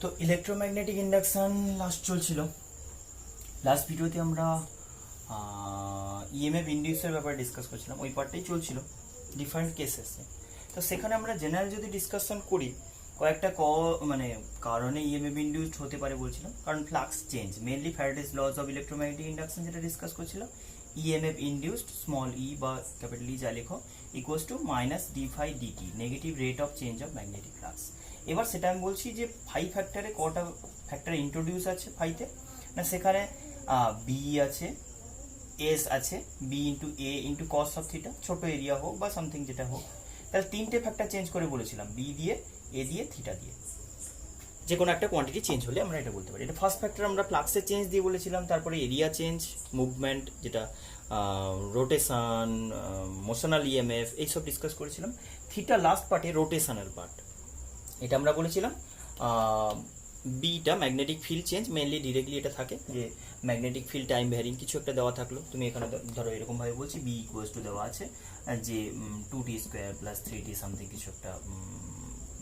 তো electromagnetic induction last চলছিল। Last ভিডিওতে আমরা ইএমএফ ইন্ডিউসের ব্যাপারে ডিসকাস করছিলাম, ওই পার্টটাই চলছিল ডিফারেন্ট কেসেসে। তো সেখানে আমরা জেনারেল যদি ডিসকাশন করি, কয়েকটা মানে কারণে ইএমএফ ইন্ডিউসড হতে পারে বলছিলাম। কারণ flux change, mainly Faraday's laws of electromagnetic induction যেটা ডিসকাস করছিলাম, ইএমএফ ইন্ডিউসড স্মল ই বা ক্যাপিটাল ই যা লেখো equals to minus D phi DT, negative rate of change of magnetic flux. এবার সেটা আমি বলছি যে ফাই ফ্যাক্টরে কটা ফ্যাক্টর ইন্ট্রোডিউস আছে ফাইতে, না সেখানে বি আছে, এস আছে, B into A into cos of theta, ছোট এরিয়া হোক বা সামথিং যেটা হোক, তাহলে তিনটে ফ্যাক্টর চেঞ্জ করে বলেছিলাম, বি দিয়ে, এ দিয়ে, থিটা দিয়ে, যে কোনো একটা কোয়ান্টিটি চেঞ্জ হলে আমরা এটা বলতে পারি। এটা ফার্স্ট ফ্যাক্টর আমরা ফ্লাক্সের চেঞ্জ দিয়ে বলেছিলাম, তারপরে এরিয়া চেঞ্জ, মুভমেন্ট যেটা রোটেশন, মোশনাল ইএমএফ এইসব ডিসকাস করেছিলাম। থিটা লাস্ট পার্টে রোটেশনাল পার্ট, এটা আমরা বলেছিলাম। Beta magnetic field change, mainly directly এটা থাকে যে ম্যাগনেটিক ফিল্ড টাইম ভ্যারিং কিছু একটা দেওয়া থাকলো, তুমি এখানে ধরো এরকমভাবে বলছি বি ইকুয়ালস টু দেওয়া আছে যে 2t square plus 3t something কিছু একটা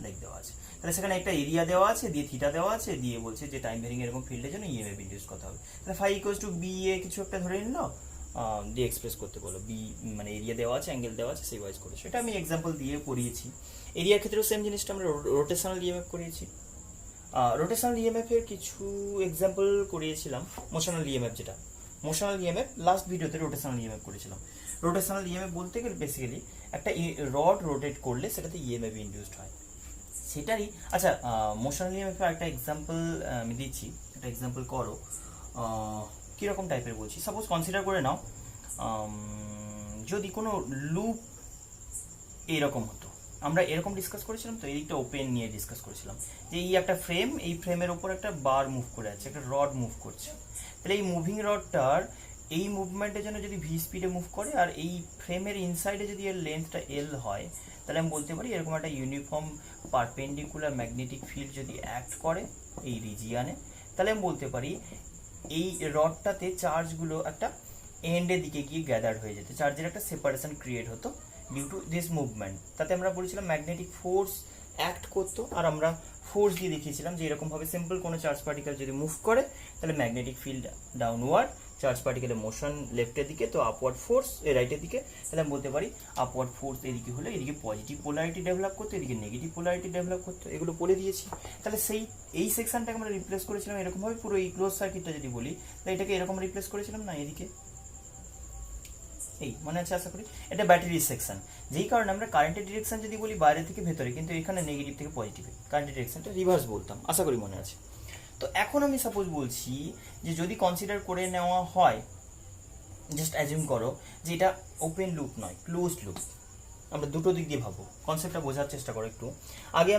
লাইক দেওয়া আছে, তাহলে সেখানে একটা এরিয়া দেওয়া আছে, দিয়ে থিটা দেওয়া আছে, দিয়ে বলছে যে টাইম ভ্যারিং এরকম ফিল্ডের জন্য ইএমএফ ইন্ডিউস করতে হবে। তাহলে ফাই ইকুয়ালস টু বি এ কিছু একটা ধরে নিল, দিয়ে এক্সপ্রেস করতে বলো, বি মানে এরিয়া দেওয়া আছে, অ্যাঙ্গেল দেওয়া আছে, সেই ওয়াইজ করেছো। এটা আমি এক্সাম্পল দিয়ে করিয়েছি। এরিয়ার ক্ষেত্রেও সেম জিনিসটা আমরা রোটেশনাল ইএমএফ করিয়েছি। রোটেশনাল ইএমএফ এর কিছু এক্সাম্পল করিয়েছিলাম। মোশনাল ইএমএফ যেটা, মোশনাল ইএমএফ লাস্ট ভিডিওতে রোটেশনাল ইএমএফ করেছিলাম। রোটেশনাল ইএমএফ বলতে গেলে বেসিক্যালি একটা রড রোটেট করলে সেটাতে ইএমএফ ইন্ডিউসড হয়, সেটারই। আচ্ছা, মোশনাল ইএমএফ এর একটা এক্সাম্পল আমি দিচ্ছি, একটা এক্সাম্পল করো। কীরকম টাইপের বলছি, সাপোজ কনসিডার করে নাও যদি কোনো লুপ এইরকম হতো, আমরা এরকম ডিসকাস করেছিলাম তো, এইদিকটা ওপেন নিয়ে ডিসকাস করেছিলাম যে এই একটা ফ্রেম, এই ফ্রেমের ওপর একটা বার মুভ করে আছে, একটা রড মুভ করছে, তাহলে এই মুভিং রডটার এই মুভমেন্টের জন্য যদি ভি স্পিডে মুভ করে আর এই ফ্রেমের ইনসাইডে যদি এর লেন্থটা এল হয়, তাহলে আমি বলতে পারি এরকম একটা ইউনিফর্ম পারপেন্ডিকুলার ম্যাগনেটিক ফিল্ড যদি অ্যাক্ট করে এই রিজিয়ানে, তাহলে আমি বলতে পারি এই রডটাতে চার্জগুলো একটা এন্ডের দিকে গিয়ে গ্যাদার হয়ে যেত, চার্জের একটা সেপারেশন ক্রিয়েট হতো ডিউ টু দিস মুভমেন্ট। তাতে আমরা বলেছিলাম ম্যাগনেটিক ফোর্স অ্যাক্ট করতো, আর আমরা ফোর্স দিয়ে দেখিয়েছিলাম যে এরকমভাবে সিম্পল কোনো চার্জ পার্টিকেল যদি মুভ করে তাহলে ম্যাগনেটিক ফিল্ড ডাউনওয়ার্ড, চার্জ পার্টিকেলের মোশন লেফটের দিকে, তো আপওয়ার্ড ফোর্স রাইটের দিকে, তাহলে আমি বলতে পারি আপওয়ার্ড ফোর্স এদিকে হলে এদিকে পজিটিভ পোলারিটি ডেভেলপ করতো, এদিকে নেগেটিভ পোলারিটি ডেভেলপ করতো, এগুলো বলে দিয়েছি। তাহলে এই সেকশনটাকে আমরা রিপ্লেস করেছিলাম এরকমভাবে, পুরো এই ক্লোজ সার্কিটটা যদি বলি তাহলে এটাকে এরকম রিপ্লেস করেছিলাম না, এদিকে এই মনে আছে আশা করি। এটা ব্যাটারি সেকশন, যেই কারণে আমরা কারেন্টের ডিরেকশন যদি বলি বাইরে থেকে ভেতরে, কিন্তু এখানে নেগেটিভ থেকে পজিটিভে কারেন্টের ডিরেকশনটা রিভার্স বলতাম, আশা করি মনে আছে। তো এখন আমি সাপোজ বলছি যে যদি কনসিডার করে নেওয়া হয়, জাস্ট অ্যাজিউম করো যে এটা ওপেন লুপ নয়, ক্লোজড লুপ। আমরা দুটো দিক দিয়ে ভাবো, কনসেপ্টটা বোঝার চেষ্টা করো একটু। আগে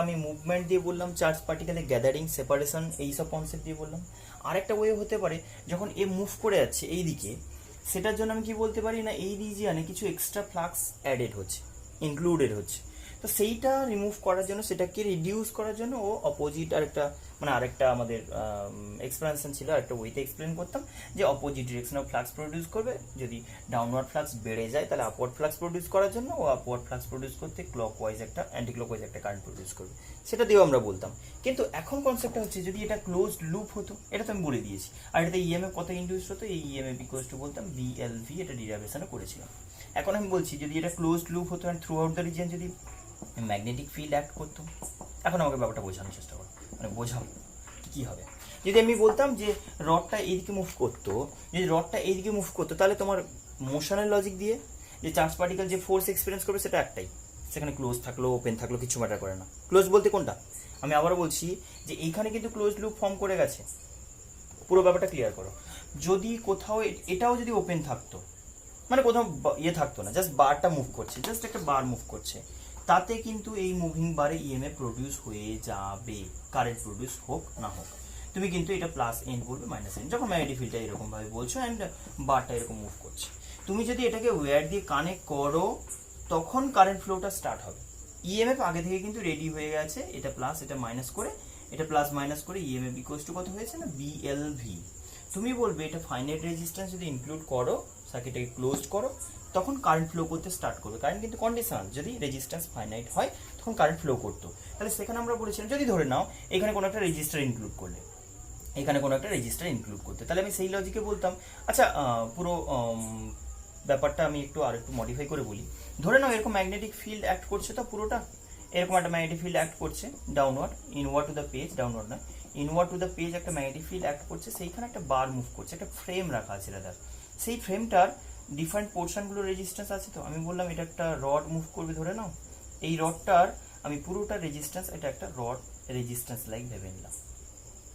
আমি মুভমেন্ট দিয়ে বললাম, চার্জ পার্টিকেলের গ্যাদারিং, সেপারেশন, এইসব কনসেপ্ট দিয়ে বললাম। আরেকটা ওয়ে হতে পারে যখন এ মুভ করে যাচ্ছে এই দিকে, সেটার জন্য আমি কি বলতে পারি না, এই রিজিয়ানে কিছু এক্সট্রা ফ্লাক্স অ্যাডেড হচ্ছে, ইনক্লুডেড হচ্ছে, তো সেইটা রিমুভ করার জন্য, সেটাকে রিডিউস করার জন্য ও অপোজিট আরেকটা আমাদের এক্সপ্লেনেশন ছিল, আরেকটা ওয়েতে এক্সপ্লেন করতাম যে opposite direction of flux produce করবে। যদি ডাউনওয়ার্ড ফ্লাক্স বেড়ে যায় তাহলে আপওয়ার্ড ফ্লাক্স প্রডিউস করার জন্য ও আপওয়ার্ড ফ্লাক্স প্রডিউস করতে ক্লকওয়াইজ একটা অ্যান্টি ক্লকওয়াইজ একটা কারেন্ট প্রডিউস করবে, সেটা দিয়েও আমরা বলতাম। কিন্তু এখন কনসেপ্টটা হচ্ছে যদি এটা ক্লোজড লুপ হতো, এটা তো আমি বলে দিয়েছি, আর এটাতে ইএমএফ কত ইন্ডিউস হতো, এই ইএমএফ ইকুয়ালস টু বলতাম বিএলভি, এটা ডিরাইভেশনে করেছিলাম। এখন আমি বলছি যদি এটা ক্লোজড লুপ হতো and through out the region যদি ম্যাগনেটিক ফিল্ড অ্যাক্ট করতো, এখন আমাকে ব্যাপারটা বোঝানোর চেষ্টা করো, মানে বোঝাবো কি হবে। যদি আমি বলতাম যে রডটা এইদিকে মুভ করতো, যদি রডটা এইদিকে মুভ করতো, তাহলে তোমার মোশনের লজিক দিয়ে যে চার্জ পার্টিকেল যে ফোর্স এক্সপিরিয়েন্স করবে সেটা একটাই, সেখানে ক্লোজ থাকলো ওপেন থাকলো কিছু ম্যাটার করে না। ক্লোজ বলতে কোনটা, আমি আবারও বলছি যে এইখানে কিন্তু ক্লোজ লুপ ফর্ম করে গেছে, পুরো ব্যাপারটা ক্লিয়ার করো। যদি কোথাও এটাও যদি ওপেন থাকতো, মানে কোথাও থাকতো না, জাস্ট বারটা মুভ করছে, জাস্ট একটা বার মুভ করছে, তাতে কিন্তু এই মুভিং বারে ইএমএফ প্রডিউস হয়ে যাবে, কারেন্ট প্রডিউস হোক না হোক। তুমি কিন্তু এটা প্লাস এন বলবে মাইনাস এন, যখন ম্যাগনেটিক ফিল্ডটা এরকম ভাবে বলছো অ্যান্ড বারটা এরকম মুভ করছে, তুমি যদি এটাকে ওয়্যার দিয়ে কানেক্ট করো তখন কারেন্ট ফ্লোটা স্টার্ট হবে। ইএমএফ আগে থেকে কিন্তু রেডি হয়ে গেছে, এটা প্লাস এটা মাইনাস করে, এটা প্লাস মাইনাস করে ইএমএফ ইকুয়ালস টু কত হয়েছে না বিএলভি। তুমি বলবে এটা ফাইনাইট রেজিস্ট্যান্স যদি ইনক্লুড করো, সার্কিটটাকে ক্লোজ করো, তখন কারেন্ট ফ্লো করতে স্টার্ট করবে। কারেন্ট কিন্তু কন্ডিশনাল, যদি রেজিস্ট্যান্স ফাইনাইট হয় তখন কারেন্ট ফ্লো করতো। তাহলে সেখানে আমরা বলেছিলাম যদি ধরে নাও এখানে কোনো একটা রেজিস্টার ইনক্লুড করলে, এখানে কোনো একটা রেজিস্টার ইনক্লুড করতে, তাহলে আমি সেই লজিকে বলতাম আচ্ছা পুরো ব্যাপারটা আমি একটু আর একটু মডিফাই করে বলি। ধরে নাও এরকম ম্যাগনেটিক ফিল্ড অ্যাক্ট করছে, তো পুরোটা এরকম একটা ম্যাগনেটিক ফিল্ড অ্যাক্ট করছে downward, inward to the page, downward না ইনওয়ার্ড টু দ্য পেজ একটা ম্যাগনেটিক ফিল্ড অ্যাক্ট করছে, সেইখানে একটা বার মুভ করছে, একটা ফ্রেম রাখা আছে দাদার, সেই ফ্রেমটার ডিফারেন্ট পোর্শনগুলো রেজিস্ট্যান্স আছে। তো আমি বললাম এটা একটা রড মুভ করবে, ধরে নাও এই রডটার আমি পুরোটা রেজিস্ট্যান্স, এটা একটা রড রেজিস্ট্যান্স লাইক ভেবে নিলাম।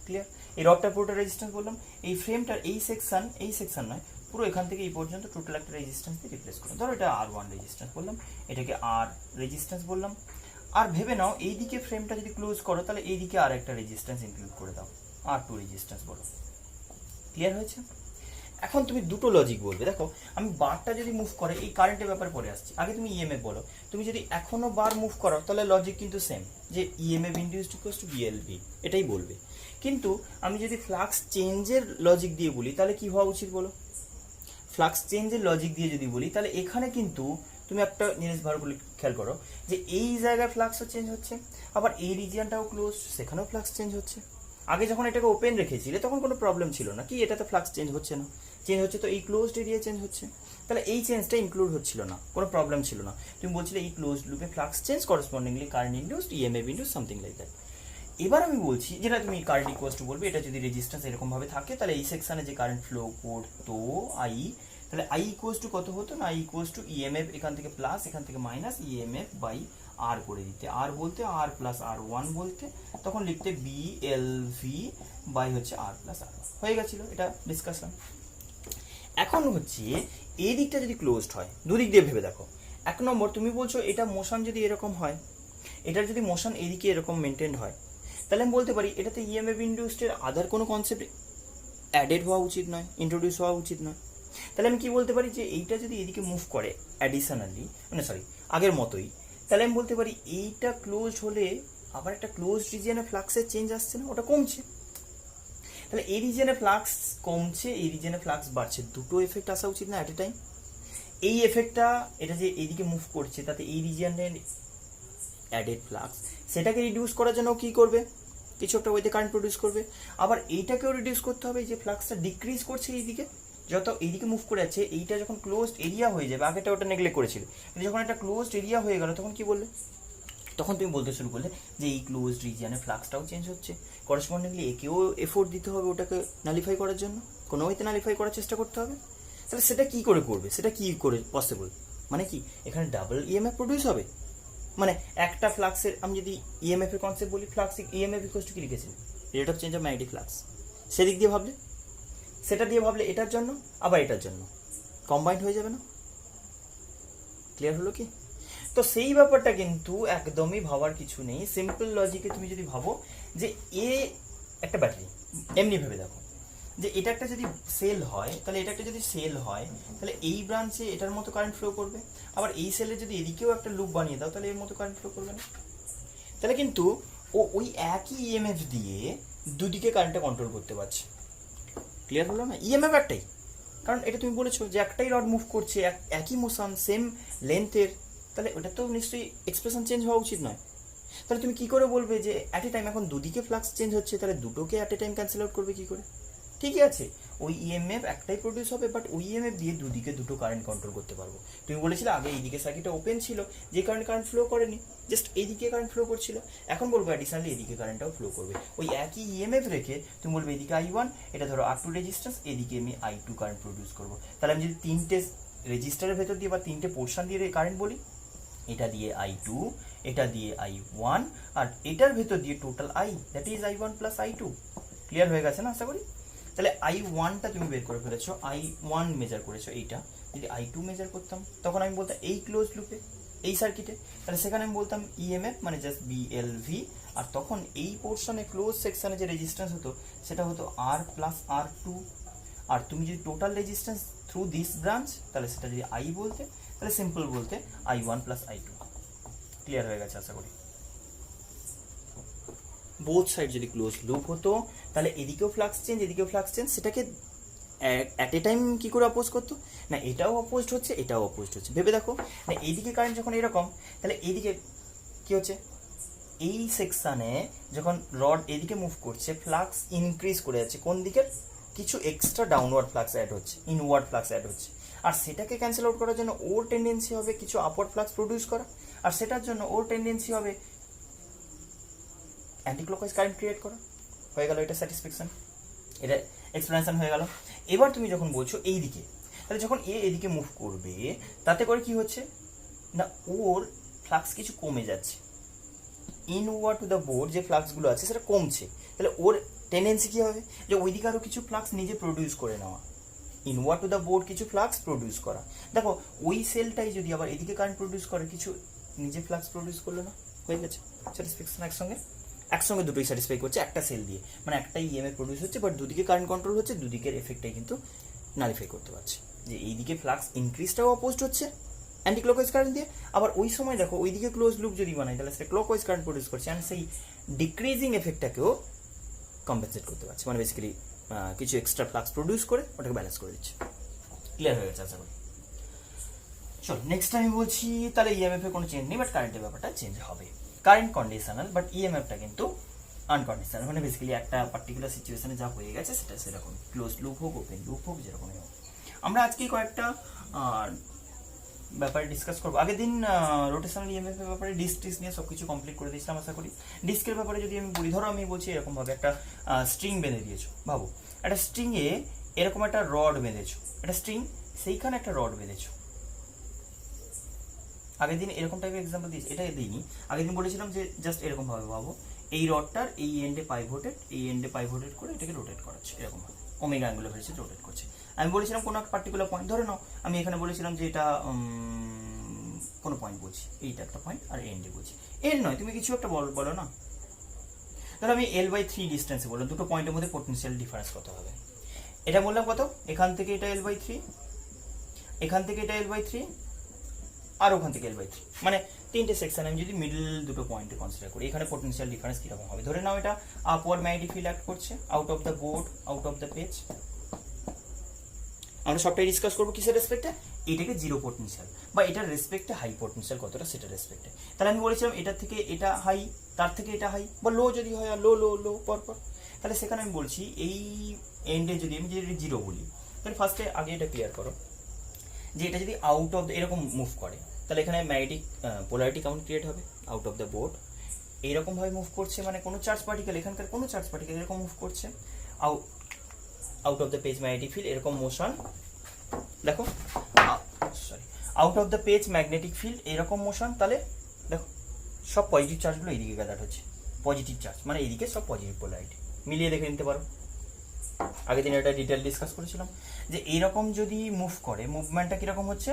ক্লিয়ার? এই রডটার পুরোটা রেজিস্ট্যান্স বললাম, এই ফ্রেমটার এই সেকশন নয়, পুরো এখান থেকে এই পর্যন্ত টোটাল একটা রেজিস্ট্যান্স দিয়ে রিপ্লেস করলাম। ধরো এটা R1 রেজিস্ট্যান্স বললাম, এটাকে R রেজিস্ট্যান্স বললাম। আর ভেবে নাও এই দিকে ফ্রেমটা যদি ক্লোজ করো তাহলে এই দিকে আর একটা রেজিস্ট্যান্স ইনক্লুড করে দাও, R2 রেজিস্ট্যান্স বলো। ক্লিয়ার হয়েছে? এখন তুমি দুটো লজিক বলবে, দেখো আমি বারটা যদি মুভ করে, এই কারেন্টের ব্যাপারে পরে আসছি, আগে তুমি ইএমএফ বলো। তুমি যদি এখনো বার মুভ করো তাহলে লজিক কিন্তু সেম, যে ইএমএফ ইনডিউসড ইকুয়ালস টু বিএলভি, এটাই বলবে। কিন্তু আমি যদি ফ্লাক্স চেঞ্জের লজিক দিয়ে বলি তাহলে কি হওয়া উচিত বলো? ফ্লাক্স চেঞ্জের লজিক দিয়ে যদি বলি তাহলে এখানে কিন্তু তুমি একটা জিনিস ভালো করে খেয়াল করো, যে এই জায়গায় ফ্লাক্সও চেঞ্জ হচ্ছে, আবার এই রিজিয়নটাও ক্লোজ, সেখানেও ফ্লাক্স চেঞ্জ হচ্ছে। আগে যখন এটাকে ওপেন রেখেছিলে তখন কোনো প্রবলেম ছিল না, কি এটাতে ফ্লাক্স চেঞ্জ হচ্ছে না, চেঞ্জ হচ্ছে তো এই ক্লোজড এরিয়া চেঞ্জ হচ্ছে, তাহলে এই চেঞ্জটা ইনক্লুড হচ্ছিল না, কোনো প্রবলেম ছিল না। তুমি বলছিলে এই ক্লোজড লুপে flux change correspondingly current induced, EMF induced, something like that. এবার আমি বলছি যেটা তুমি কারেন্ট ইকুয়ালস টু বলবে, এটা যদি রেজিস্ট্যান্স এরকম ভাবে থাকে তাহলে এই সেকশনে যে কারেন্ট ফ্লো করতো আই, তাহলে আই ইকুয়ালস টু কত হতো না, আই ইকুয়ালস টু ইএমএফ, এখান থেকে প্লাস এখান থেকে মাইনাস ইএমএফ বাই আর করে দিতে, আর বলতে আর প্লাস আর ওয়ান বলতে, তখন লিখতে বিএলভি বাই হচ্ছে আর প্লাস আর হয়ে গেছিল। এটা ডিসকাশন। এখন হচ্ছে এই দিকটা যদি ক্লোজড হয়, দুদিক দিয়ে ভেবে দেখো। এক নম্বর তুমি বলছো এটা মোশন যদি এরকম হয়, এটার যদি মোশন এদিকে এরকম মেনটেন হয়, তাহলে আমি বলতে পারি এটাতে ইএমএফ ইনডিউসডের আদার কোনো কনসেপ্ট অ্যাডেড হওয়া উচিত নয়, ইন্ট্রোডিউস হওয়া উচিত নয়। তাহলে আমি কি বলতে পারি যে এইটা যদি এদিকে মুভ করে অ্যাডিশনালি, মানে সরি আগের মতোই, তাহলে আমি বলতে পারি এইটা ক্লোজ হলে আবার একটা ক্লোজ রিজিয়নে ফ্লাক্সের চেঞ্জ আসছে না, ওটা কমছে। তাহলে এই রিজিয়নে ফ্লাক্স কমছে, এই রিজিয়নে ফ্লাক্স বাড়ছে, দুটো এফেক্ট আসা উচিত না অ্যাট এ টাইম। এই এফেক্টটা, এটা যে এইদিকে মুভ করছে তাতে এই রিজিয়নের অ্যাডেড ফ্লাক্স, সেটাকে রিডিউস করার জন্য কি করবে, কিছু একটা ওইতে কারেন্ট প্রডিউস করবে। আবার এইটাকেও রিডিউস করতে হবে, যে ফ্লাক্সটা ডিক্রিজ করছে এইদিকে, যত এইদিকে মুভ করে যাচ্ছে, এইটা যখন ক্লোজড এরিয়া হয়ে যাবে, আগেটা ওটা নেগলেক্ট করেছিল, কিন্তু যখন একটা ক্লোজড এরিয়া হয়ে গেল তখন কি বললে, তখন তুমি বলতে শুরু করলে যে এই ক্লোজড রিজিয়নে ফ্লাক্সটাও চেঞ্জ হচ্ছে, করেসপন্ডিংলি একেও এফোর্ট দিতে হবে ওটাকে নালিফাই করার জন্য, কোনো ওইতে নালিফাই করার চেষ্টা করতে হবে। তাহলে সেটা কি করে করবে, সেটা কি করে পসিবল, মানে কি এখানে ডাবল ইএমএফ প্রডিউস হবে, মানে একটা ফ্লাক্সের আমি যদি ইএমএফ এর কনসেপ্ট বলি, ফ্লাক্স ইএমএফ ইকুয়ালস টু কি লিখেছিল, rate of change of magnetic flux, সেদিক দিয়ে ভাবলে, সেটা দিয়ে ভাবলে এটার জন্য আবার এটার জন্য কম্বাইন্ড হয়ে যাবে না? ক্লিয়ার হলো কি? তো সেই ব্যাপারটা কিন্তু একদমই ভাবার কিছু নেই। সিম্পল লজিকে তুমি যদি ভাবো যে এ একটা ব্যাটারি, এমনি ভেবে দেখো যে এটা একটা যদি সেল হয়, তাহলে এটা একটা যদি সেল হয় তাহলে এই ব্রাঞ্চে এটার মতো কারেন্ট ফ্লো করবে, আবার এই সেলে যদি এদিকেও একটা লুপ বানিয়ে দাও তাহলে এর মতো কারেন্ট ফ্লো করবে না। তাহলে কিন্তু ও ওই একই ইএমএফ দিয়ে দুদিকে কারেন্টটা কন্ট্রোল করতে পারছে। ক্লিয়ার হলো না? ইএমএফ একটাই, কারণ এটা তুমি বলেছো যে একটাই রড মুভ করছে, একই মোশন, সেম লেন্থের, তাহলে ওটা তো নিশ্চয়ই এক্সপ্রেশন চেঞ্জ হওয়া উচিত নয়। তাহলে তুমি কি করে বলবে যে অ্যাট এ টাইম এখন দুদিকে ফ্লাক্স চেঞ্জ হচ্ছে, তাহলে দুটোকে at a time cancel out করবে কি করে? ঠিকই আছে, ওই ইএমএফ একটাই প্রডিউস হবে, বাট ওই ইএমএফ দিয়ে দুদিকে দুটো কারেন্ট কন্ট্রোল করতে পারবো। তুমি বলেছিলে আগে এইদিকে সার্কিটটা ওপেন ছিল, যে কারেন্ট ফ্লো করেনি, জাস্ট এইদিকে কারেন্ট ফ্লো করছিল, এখন বলবো অ্যাডিশনালি এদিকে কারেন্টটাও ফ্লো করবে। ওই একই ইএমএফ রেখে তুমি বলবে এদিকে I1, এটা ধরো R2 রেজিস্ট্যান্স, এদিকে আমি I2 কারেন্ট প্রডিউস করবো। তাহলে আমি যদি তিনটে রেজিস্টারের ভেতর দিয়ে বা তিনটে পোর্শন দিয়ে কারেন্ট বলি, এটা দিয়ে I2, এটা দিয়ে I1, আর এটার ভেতর দিয়ে total I, that is I1 plus I2। Clear হয়ে গেছে না আশা করি? তাহলে I1টা তুমি বের করে ফেলেছো, I1 মেজার করেছো, এইটা যদি I2 মেজার করতাম তখন আমি বলতাম এই ক্লোজ লুপে, এই সার্কিটে, তাহলে সেখানে আমি বলতাম ইএমএফ মানে জাস্ট বিএলভি, আর তখন এই পোর্শনে ক্লোজ সেকশনে যে রেজিস্ট্যান্স হতো সেটা হতো R প্লাস R2, আর তুমি যদি total resistance through this branch, তাহলে সেটা যদি I বলতে, তাহলে সিম্পল বলতে I1 প্লাস I2। ক্লিয়ার হয়ে গেছে আশা করি? বোথ সাইড যদি ক্লোজ লুপ হতো তাহলে এদিকেও ফ্লাক্স চেঞ্জ, এদিকেও ফ্লাক্স চেঞ্জ, সেটাকে অ্যাট এ টাইম কি করে অপোজ করতো না, এটাও অপোজড হচ্ছে এটাও অপোজড হচ্ছে। ভেবে দেখো না, এইদিকে কারেন্ট যখন এরকম, তাহলে এইদিকে কি হচ্ছে, এই সেকশানে যখন রড এদিকে মুভ করছে ফ্লাক্স ইনক্রিজ করে যাচ্ছে, কোন দিকের, কিছু এক্সট্রা ডাউনওয়ার্ড ফ্লাক্স অ্যাড হচ্ছে, ইনওয়ার্ড ফ্লাক্স অ্যাড হচ্ছে, আর সেটাকে ক্যান্সেল আউট করার জন্য ওর টেন্ডেন্সি হবে কিছু আপওয়ার্ড ফ্লাক্স প্রডিউস করা, আর সেটার জন্য ওর টেন্ডেন্সি হবে অ্যান্টি ক্লকওয়াইজ কারেন্ট ক্রিয়েট করা। হয়ে গেল এটা স্যাটিসফ্যাকশন, এটা এক্সপ্লেনেশন হয়ে গেল। এবার তুমি যখন বলছো এই দিকে, তাহলে যখন এদিকে মুভ করবে তাতে করে কি হচ্ছে না, ওর ফ্লাক্স কিছু কমে যাচ্ছে, ইনওয়ার্ড টু দ্য বোর্ড যে ফ্লাক্সগুলো আছে সেটা কমছে, তাহলে ওর টেন্ডেন্সি কী হবে যে ওইদিকে আরও কিছু ফ্লাক্স নিজে প্রডিউস করে নেওয়া, ইনওয়ার্ড টু দ্য বোর্ড কিছু ফ্লাক্স প্রডিউস করা। দেখো ওই সেলটাই যদি আবার এদিকে কারেন্ট প্রডিউস করে, কিছু নিজে ফ্লাক্স প্রডিউস করলো না, হয়ে গেছে স্যাটিসফ্যাকশন। একসঙ্গে দুটোই স্যাটিসফাই করছে একটা সেল দিয়ে, মানে একটাই ইএমএফ প্রডিউস হচ্ছে, বাট দুদিকে কারেন্ট কন্ট্রোল হচ্ছে, দুদিকের এফেক্টটাই কিন্তু নালিফাই করতে পারছে, যে এইদিকে ফ্লাক্স ইনক্রিজটাও অপোজড হচ্ছে অ্যান্টি ক্লকওয়াইজ কারেন্ট দিয়ে, আবার ওই সময় দেখো ওইদিকে ক্লোজ লুপ যদি বানাই তাহলে সেটা ক্লকওয়াইজ কারেন্ট প্রডিউস করছে, অ্যান্ড সেই ডিক্রিজিং এফেক্টটাকেও কম্পেনসেট করতে পারছে, মানে বেসিক্যালি কিছু এক্সট্রা ফ্লাক্স প্রডিউস করে ওটাকে ব্যালেন্স করে দিচ্ছে। ক্লিয়ার হয়ে গেছে আশা করি। চলো নেক্সট আমি বলছি, তাহলে ইএমএফ এ কোনো চেঞ্জ নেই, বাট কারেন্টের ব্যাপারটা চেঞ্জ হবে। কারেন্ট কন্ডিশনাল, বাট ইএমএফটা কিন্তু আনকন্ডিশনাল, মানে বেসিক্যালি একটা পার্টিকুলার সিচুয়েশনে যা হয়ে গেছে সেটা সেরকম, ক্লোজ লুপ হোক ওপেন লুপ হোক যেরকমই হোক। আমরা আজকে কয়েকটা ব্যাপারে ডিসকাস করবো। আগের দিন রোটেশনাল ইএমএফ এর ব্যাপারে ডিস্ক নিয়ে সব কিছু কমপ্লিট করে দিয়েছিলাম আশা করি। ডিস্কের ব্যাপারে যদি আমি বলি, ধরো আমি বলছি এরকমভাবে একটা স্ট্রিং বেঁধে দিয়েছো, ভাবো একটা স্ট্রিংয়ে এরকম একটা রড বেঁধেছো, একটা স্ট্রিং সেইখানে একটা রড বেঁধেছো। আগের দিন এরকম টাইপের এক্সাম্পল দিয়েছি, এটা দিইনি, আগের দিন বলেছিলাম যে জাস্ট এরকমভাবে ভাবো, এই রডটার এই এন্ডে পাইভোটেড, এই এন্ডে পাইভোটেড করে এটাকে রোটেট করাচ্ছে, এরকমভাবে ওমেগা অ্যাঙ্গুলার ভেলোসিটি রোটেট করছে। আমি বলেছিলাম কোনো একটা পার্টিকুলার পয়েন্ট, ধরে নাও আমি এখানে বলেছিলাম যে এটা কোনো পয়েন্ট বলছি, এইটা একটা পয়েন্ট আর এন্ডে বলছি, এন নয় তুমি কিছু একটা বলো না, ধরো আমি L/3 ডিস্টেন্সে বললাম, দুটো পয়েন্টের মধ্যে পোটেনশিয়াল ডিফারেন্স কত হবে, এটা বললাম কত, এখান থেকে এটা L/3, এখান থেকে এটা L/3, আর ওখান থেকে L/3, মানে তিনটে সেকশন আমি যদি মিডল দুটো পয়েন্টে কনসিডার করি, এখানে পোটেনশিয়াল ডিফারেন্স কিরকম হবে, ধরে নাও এটা আপওয়ার্ড ম্যাগনেটিক ফিল্ড অ্যাক্ট করছে out of the board, out of the page. আমরা সবটাই ডিসকাস করবো কিসের রেসপেক্টে, এটাকে জিরো পোটেনশিয়াল বা এটার রেসপেক্টে হাই পোটেনশিয়াল কতটা সেটা রেসপেক্টে। তাহলে আমি বলেছিলাম এটার থেকে এটা হাই, তার থেকে এটা হাই, বা লো যদি হয়, লো লো লো পরপর, তাহলে সেখানে আমি বলছি এই এন্ডে যদি আমি যদি জিরো বলি, তাহলে ফার্স্টে আগে এটা ক্লিয়ার করো যে এটা যদি আউট অফ দ্য এরকম মুভ করে, তাহলে এখানে ম্যাগনেটিক পোলারিটি কেমন ক্রিয়েট হবে, আউট অফ দ্য বোর্ড এইরকমভাবে মুভ করছে, মানে কোনো চার্জ পার্টিকেল, এখানকার কোনো চার্জ পার্টিকেল এরকম মুভ করছে, out of the page magnetic field এরকম মোশন, দেখো sorry out of the page magnetic field এরকম মোশন, তাহলে দেখো সব পজিটিভ চার্জগুলো এইদিকে গ্যাদার হচ্ছে, পজিটিভ চার্জ মানে এইদিকে সব পজিটিভ পোলারিটি, মিলিয়ে দেখে নিতে পারো। আগের দিন এটা ডিটেল ডিসকাস করেছিলাম যে এইরকম যদি মুভ করে, মুভমেন্টটা কিরকম হচ্ছে,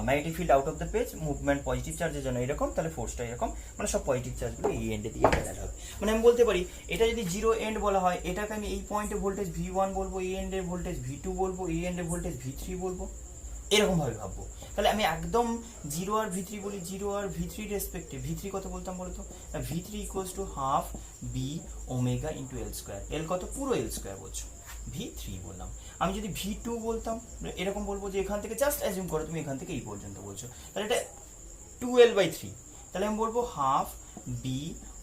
magnetic field out of the page, movement positive চার্জের জন্য এরকম, তাহলে ফোর্সটা এরকম, মানে সব পজিটিভ চার্জগুলো এই এন্ডে দিয়ে গ্যাদার হবে। মানে আমি বলতে পারি এটা যদি জিরো এন্ড বলা হয়, এটাকে আমি এই পয়েন্টে ভোল্টেজ V1 বলবো, এই এন্ডে ভোল্টেজ V2 বলবো, এই এন্ডে ভোল্টেজ V3 বলবো, এরকমভাবে ভাববো। তাহলে আমি একদম জিরো আর V3 বলি, জিরো আর V3 রেসপেক্টে V3 কত বলতাম বলতো, V3 equals to half B omega into L square, L কত, পুরো L স্কোয়ার বলছো, V3 বললাম। আমি যদি V2 বলতাম, এরকম বলবো যে এখান থেকে জাস্ট অ্যাজিউম করো তুমি এখান থেকে এই পর্যন্ত বলছো, তাহলে এটা 2L/3, তাহলে আমি বলবো half B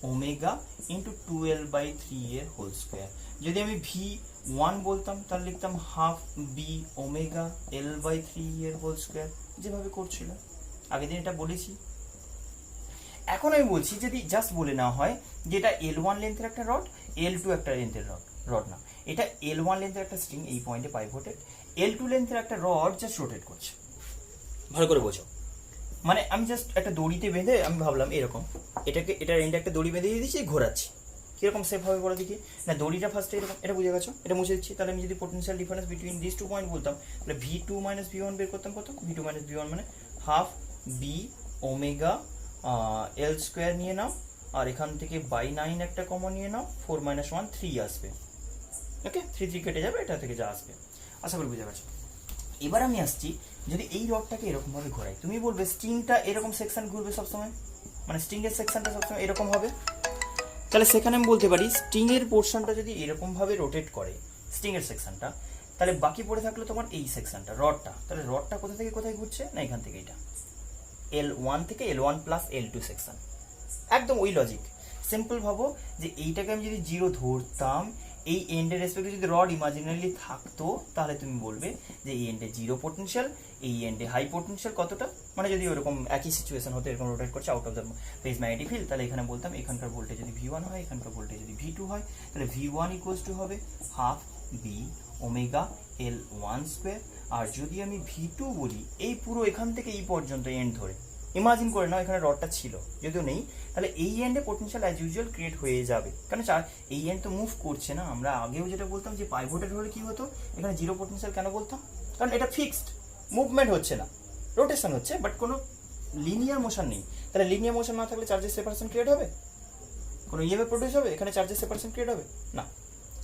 omega into 2L/3 এর হোল স্কোয়ার। যদি আমি V1 বলতাম তাহলে লিখতাম হাফ বি ওমেগা L/3 এর হোল স্কোয়ার, যেভাবে করছিল আগের দিন এটা বলেছি। এখন আমি বলছি যদি জাস্ট বলে নেওয়া হয় যে এটা L1 লেন্থের একটা রড, L2 একটা লেন্থের রড না, এটা L1 লেন্থের একটা স্ট্রিং এই পয়েন্টে পাইভোটেড, L2 লেন্থের একটা রড জাস্ট রোটেট করছে, ভালো করে বোঝো। মানে আমি জাস্ট একটা দড়িতে বেঁধে আমি ভাবলাম এরকম, এটাকে এটার এন্ডে একটা দড়ি বেঁধে দিয়ে দিচ্ছি, ঘোরাচ্ছি, কিরকম সেফ হবে বলে দেখি না, দড়িটা ফার্স্টে এরকম, এটা বুঝে গেছো, এটা মুছে দিচ্ছি। তাহলে আমি যদি potential difference between this two point বলতাম, তাহলে V2 মাইনাস V1 বের করতাম কত, V2 মাইনাস V1 মানে half B omega L square নিয়ে নাও, আর এখান থেকে বাই 9 একটা কমন নিয়ে নাও, 4 মাইনাস 1 3 আসবে, ওকে 3 কেটে যাবে, এটা থেকে যা আসবে, আশা করি বুঝে গেছো। এবার আমি আসছি, যদি এই রডটাকে এরকমভাবে ঘোরাই, তুমি বলবে স্ট্রিংটা এরকম সেকশন ঘুরবে সবসময়, মানে স্ট্রিংয়ের সেকশনটা সবসময় এরকম হবে, তাহলে সেখানে আমি বলতে পারি স্ট্রিংয়ের পোর্শনটা যদি এরকমভাবে রোটেট করে স্ট্রিংয়ের সেকশনটা, তাহলে বাকি পড়ে থাকলো তোমার এই সেকশনটা, রডটা। তাহলে রডটা কোথা থেকে কোথায় ঘুরছে, না এখান থেকে এটা L1 থেকে L1 প্লাস L2 সেকশন, একদম ওই লজিক। সিম্পল ভাবো যে এইটাকে আমি যদি জিরো ধরতাম, এই এন্ডের রেসপেক্টে যদি রড ইমাজিনারিলি থাকতো, তাহলে তুমি বলবে যে এই এন্ডে জিরো পোটেনশিয়াল, এই এন্ডে হাই পোটেনশিয়াল কতটা, মানে যদি ওরকম একই সিচুয়েশন হতো, এরকম রোটেট করছে out of the phase magnetic field, তাহলে এখানে বলতাম এখানকার ভোল্টেজ যদি V1 হয়, এখানকার ভোল্টেজ যদি V2 হয়, তাহলে V1 ইকুয়ালস টু হবে half B omega L1 square. আর যদি আমি V2 বলি, এই পুরো এখান থেকে এই পর্যন্ত এন্ড ধরে ইমাজিন করে নাও এখানে রডটা ছিল, যদিও নেই, তাহলে এই এন্ডে পোটেনশিয়াল অ্যাজ ইউজুয়াল ক্রিয়েট হয়ে যাবে, কারণ এই এন্ড তো মুভ করছে না। আমরা আগেও যেটা বলতাম যে পাইভোটেড হলে কি হতো, এখানে জিরো পোটেনশিয়াল কেন বলতাম, কারণ এটা ফিক্সড, মুভমেন্ট হচ্ছে না, রোটেশন হচ্ছে, বাট কোনো লিনিয়ার মোশন নেই। তাহলে লিনিয়ার মোশন না থাকলে চার্জেস সেপারেশন ক্রিয়েট হবে, কোনো ইএমএফ প্রডিউস হবে, এখানে চার্জেস সেপারেশন ক্রিয়েট হবে না,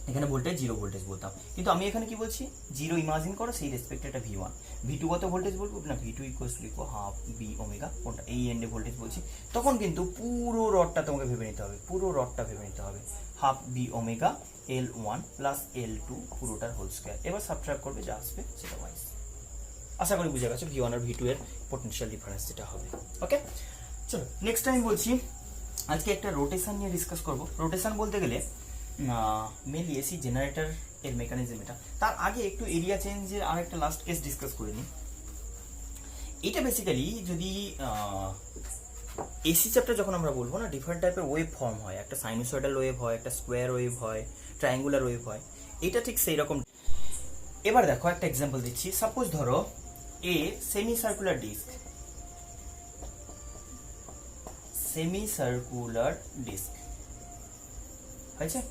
এখানে ভোল্টেজ জিরো ভোল্টেজ বলতাম। কিন্তু আমি এখানে কি বলছি, জিরো ইমাজিন করো, সেই রেসপেক্টে এটা V1, V2 কত ভোল্টেজ বলবো না, V2 ইকুয়ালস টু লিখো হাফ বি ওমেগা, কোনটা এই এন্ডে ভোল্টেজ বলছি, তখন কিন্তু পুরো রডটা তোমাকে ভেবে নিতে হবে, পুরো রডটা ভেবে নিতে হবে, half B omega L1 plus L2 পুরোটার হোল স্কোয়ার। এবার সাবট্রাক্ট করবে, যা আসবে সেটা ওয়াইজ। আশা করি বুঝে গেছো V1 আর V2 এর পোটেনশিয়াল ডিফারেন্স যেটা হবে। ওকে, চলো নেক্সট টাইম বলছি, আজকে একটা রোটেশন নিয়ে ডিসকাস করব। রোটেশন বলতে গেলে মেনলি এসি জেনারেটর এর মেকানিজম এটা। তার আগে একটু এরিয়া চেঞ্জের আর একটা লাস্ট কেস ডিসকাস করে নিই। এটা বেসিক্যালি যদি এসি চ্যাপ্টার যখন আমরা বলবো না, ডিফারেন্ট টাইপের ওয়েভ ফর্ম হয়, একটা সাইনোসয়েডাল ওয়েভ হয়, একটা স্কোয়ার ওয়েভ হয়, ট্রায়াঙ্গুলার ওয়েভ হয়, এটা ঠিক সেই রকম। এবার দেখো একটা এক্সাম্পল দিচ্ছি। সাপোজ ধরো a semi circular disc, semi circular disc হয়েছে,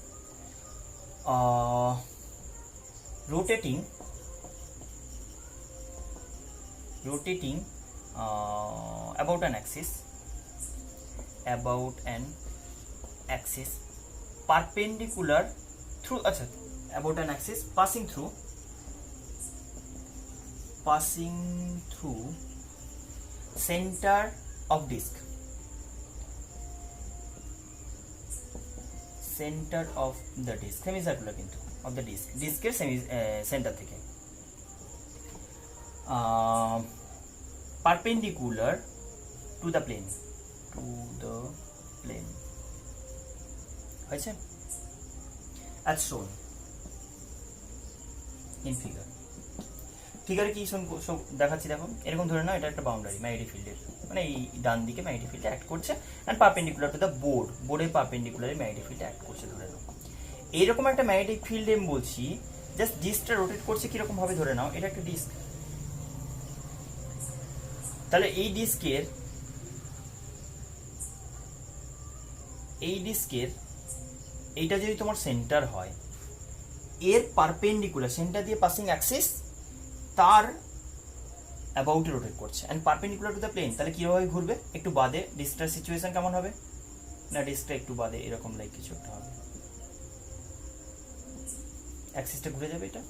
rotating about an axis perpendicular through about an axis passing through center of disk, center of the disk, semicircular কিন্তু of the disk, ডিস্কের centre থেকে perpendicular to the plane, হয়েছে, as shown in figure। ফিগারে কি দেখাচ্ছি দেখো, এরকম ধরে নাও এটা একটা বাউন্ডারি ম্যাগনেটিক ফিল্ডের, মানে এই ডান দিকে ম্যাগনেটিক ফিল্ড অ্যাক্ট করছে এন্ড পারপেন্ডিকুলার টু দ্য বোর্ডের পারপেন্ডিকুলারে ম্যাগনেটিক ফিল্ড অ্যাক্ট করছে ধরে নাও। এইরকম একটা ম্যাগনেটিক ফিল্ড আমি বলছি, জাস্ট ডিস্কটা রোটেট করছে কিরকম ভাবে, ধরে নাও এটা একটা ডিস্ক, তাহলে এই ডিস্কের এইটা যদি তোমার সেন্টার হয়, এর পারপেন্ডিকুলার সেন্টার দিয়ে পাসিং অ্যাক্সিস তার অ্যাবাউটে রোটেট করছে and perpendicular to the plane. তাহলে কিভাবে ঘুরবে, একটু বাদে ডিস্কটার সিচুয়েশন কেমন হবে, না ডিস্কটা একটু বাদে এরকম লাইক কিছু একটা হবে, অ্যাক্সিসটা ঘুরে যাবে। এটা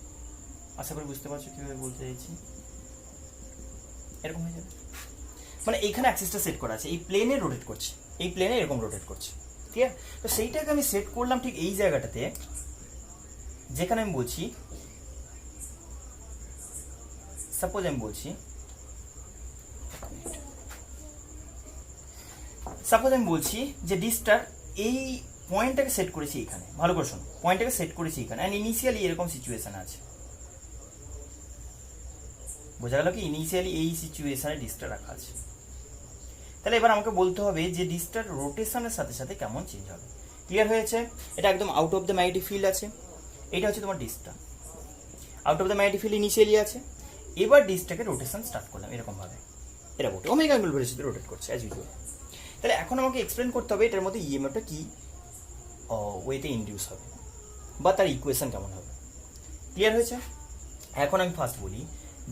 আশা করি বুঝতে পারছো কিভাবে বলতে চাইছি, এরকম হয়ে যাবে, মানে এইখানে অ্যাক্সিসটা সেট করা আছে, এই প্লেনে রোটেট করছে, এই প্লেনে এরকম রোটেট করছে, ঠিক আছে। তো সেইটাকে আমি সেট করলাম ঠিক এই জায়গাটাতে, যেখানে আমি বলছি, সাপোজ আমি বলছি যে ডিস্কটার এই পয়েন্টটাকে সেট করেছি এখানে, ভালো করে শোনো, পয়েন্টটাকে সেট করেছি এখানে এন্ড ইনিশিয়ালি এরকম সিচুয়েশন আছে, বোঝা গেল কি, ইনিশিয়ালি এই সিচুয়েশনে ডিস্কটা রাখা আছে। তাহলে এবার আমাকে বলতে হবে যে ডিস্কটার রোটেশনের সাথে সাথে কেমন চেঞ্জ হবে। ক্লিয়ার হয়েছে, এটা একদম out of the magnetic field আছে, এটা হচ্ছে তোমার ডিস্কটা out of the magnetic field initially আছে। এবার ডিস্কটাকে রোটেশন স্টার্ট করলাম এরকম ভাবে, এরা বলতে ওমেগা অ্যাঙ্গেল ভেলোসিটিতে রোটেট করছে অ্যাজ ইউজুয়াল। তাহলে এখন আমাকে এক্সপ্লেন করতে হবে এটার মধ্যে ইএমএফটা কি ওয়েতে ইনডিউস হবে বা তার ইকুয়েশন কেমন হবে। ক্লিয়ার হয়েছে, এখন আমি ফার্স্ট বলি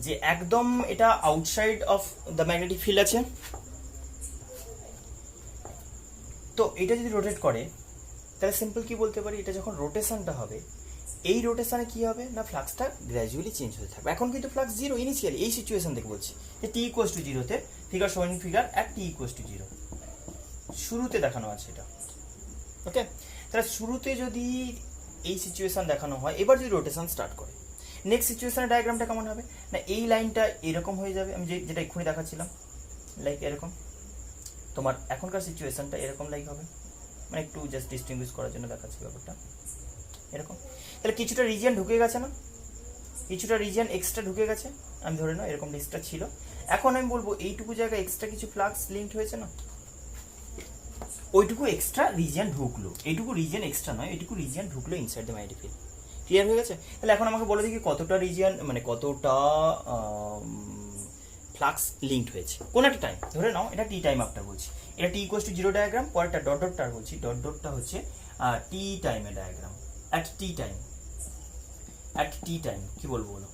যে একদম এটা outside of the magnetic field আছে, তো এটা যদি রোটেট করে তাহলে সিম্পল কি বলতে পারি, এটা যখন রোটেশনটা হবে, এই রোটেশনে কি হবে না, ফ্লাক্সটা গ্র্যাজুয়ালি চেঞ্জ হতে থাকবে। এখন কিন্তু ফ্লাক্স জিরো ইনিশিয়ালি, এই সিচুয়েশন থেকে বলছি যে টি ইকুয়ালস টু জিরোতে, figure showing figure at T equals two zero শুরুতে দেখানো আছে এটা। ওকে, তাহলে শুরুতে যদি এই সিচুয়েশন দেখানো হয়, এবার যদি রোটেশন স্টার্ট করে, নেক্সট সিচুয়েশনের ডায়াগ্রামটা কেমন হবে না, এই লাইনটা এরকম হয়ে যাবে, আমি যেটা এক্ষুনি দেখাচ্ছিলাম, লাইক এরকম। তোমার এখনকার সিচুয়েশনটা এরকম লাইক হবে, মানে একটু জাস্ট ডিস্টিংগুইশ করার জন্য দেখাচ্ছি ব্যাপারটা এরকম। তাহলে কিছুটা রিজিয়ন ঢুকে গেছে না, কিছুটা রিজিয়ন এক্সট্রা ঢুকে গেছে, আমি ধরে নাও এরকম লিস্টটা ছিল। এখন আমি বলবো এইটুকু জায়গায় এক্সট্রা কিছু ফ্লাক্স লিঙ্ক হয়েছে না, ওইটুকু এক্সট্রা রিজিয়ন ঢুকলো, এইটুকু রিজিয়ন এক্সট্রা নয়, এইটুকু রিজিয়ন ঢুকলো inside the magnetic field. Clear হয়ে গেছে? তাহলে এখন আমাকে বলে দেখি কতটা রিজিয়ন, মানে কতটা ফ্লাক্স লিঙ্কড হয়েছে কোন একটা টাইম, ধরে নাও এটা টি টাইম আফটার বলছি, এটা টি ইকুয়ালস টু 0 ডায়াগ্রাম, পরেরটা ডট ডটটা বলছি, ডট ডটটা হচ্ছে টি টাইমের diagram, at tea time, at tea time কি বলবো বলো,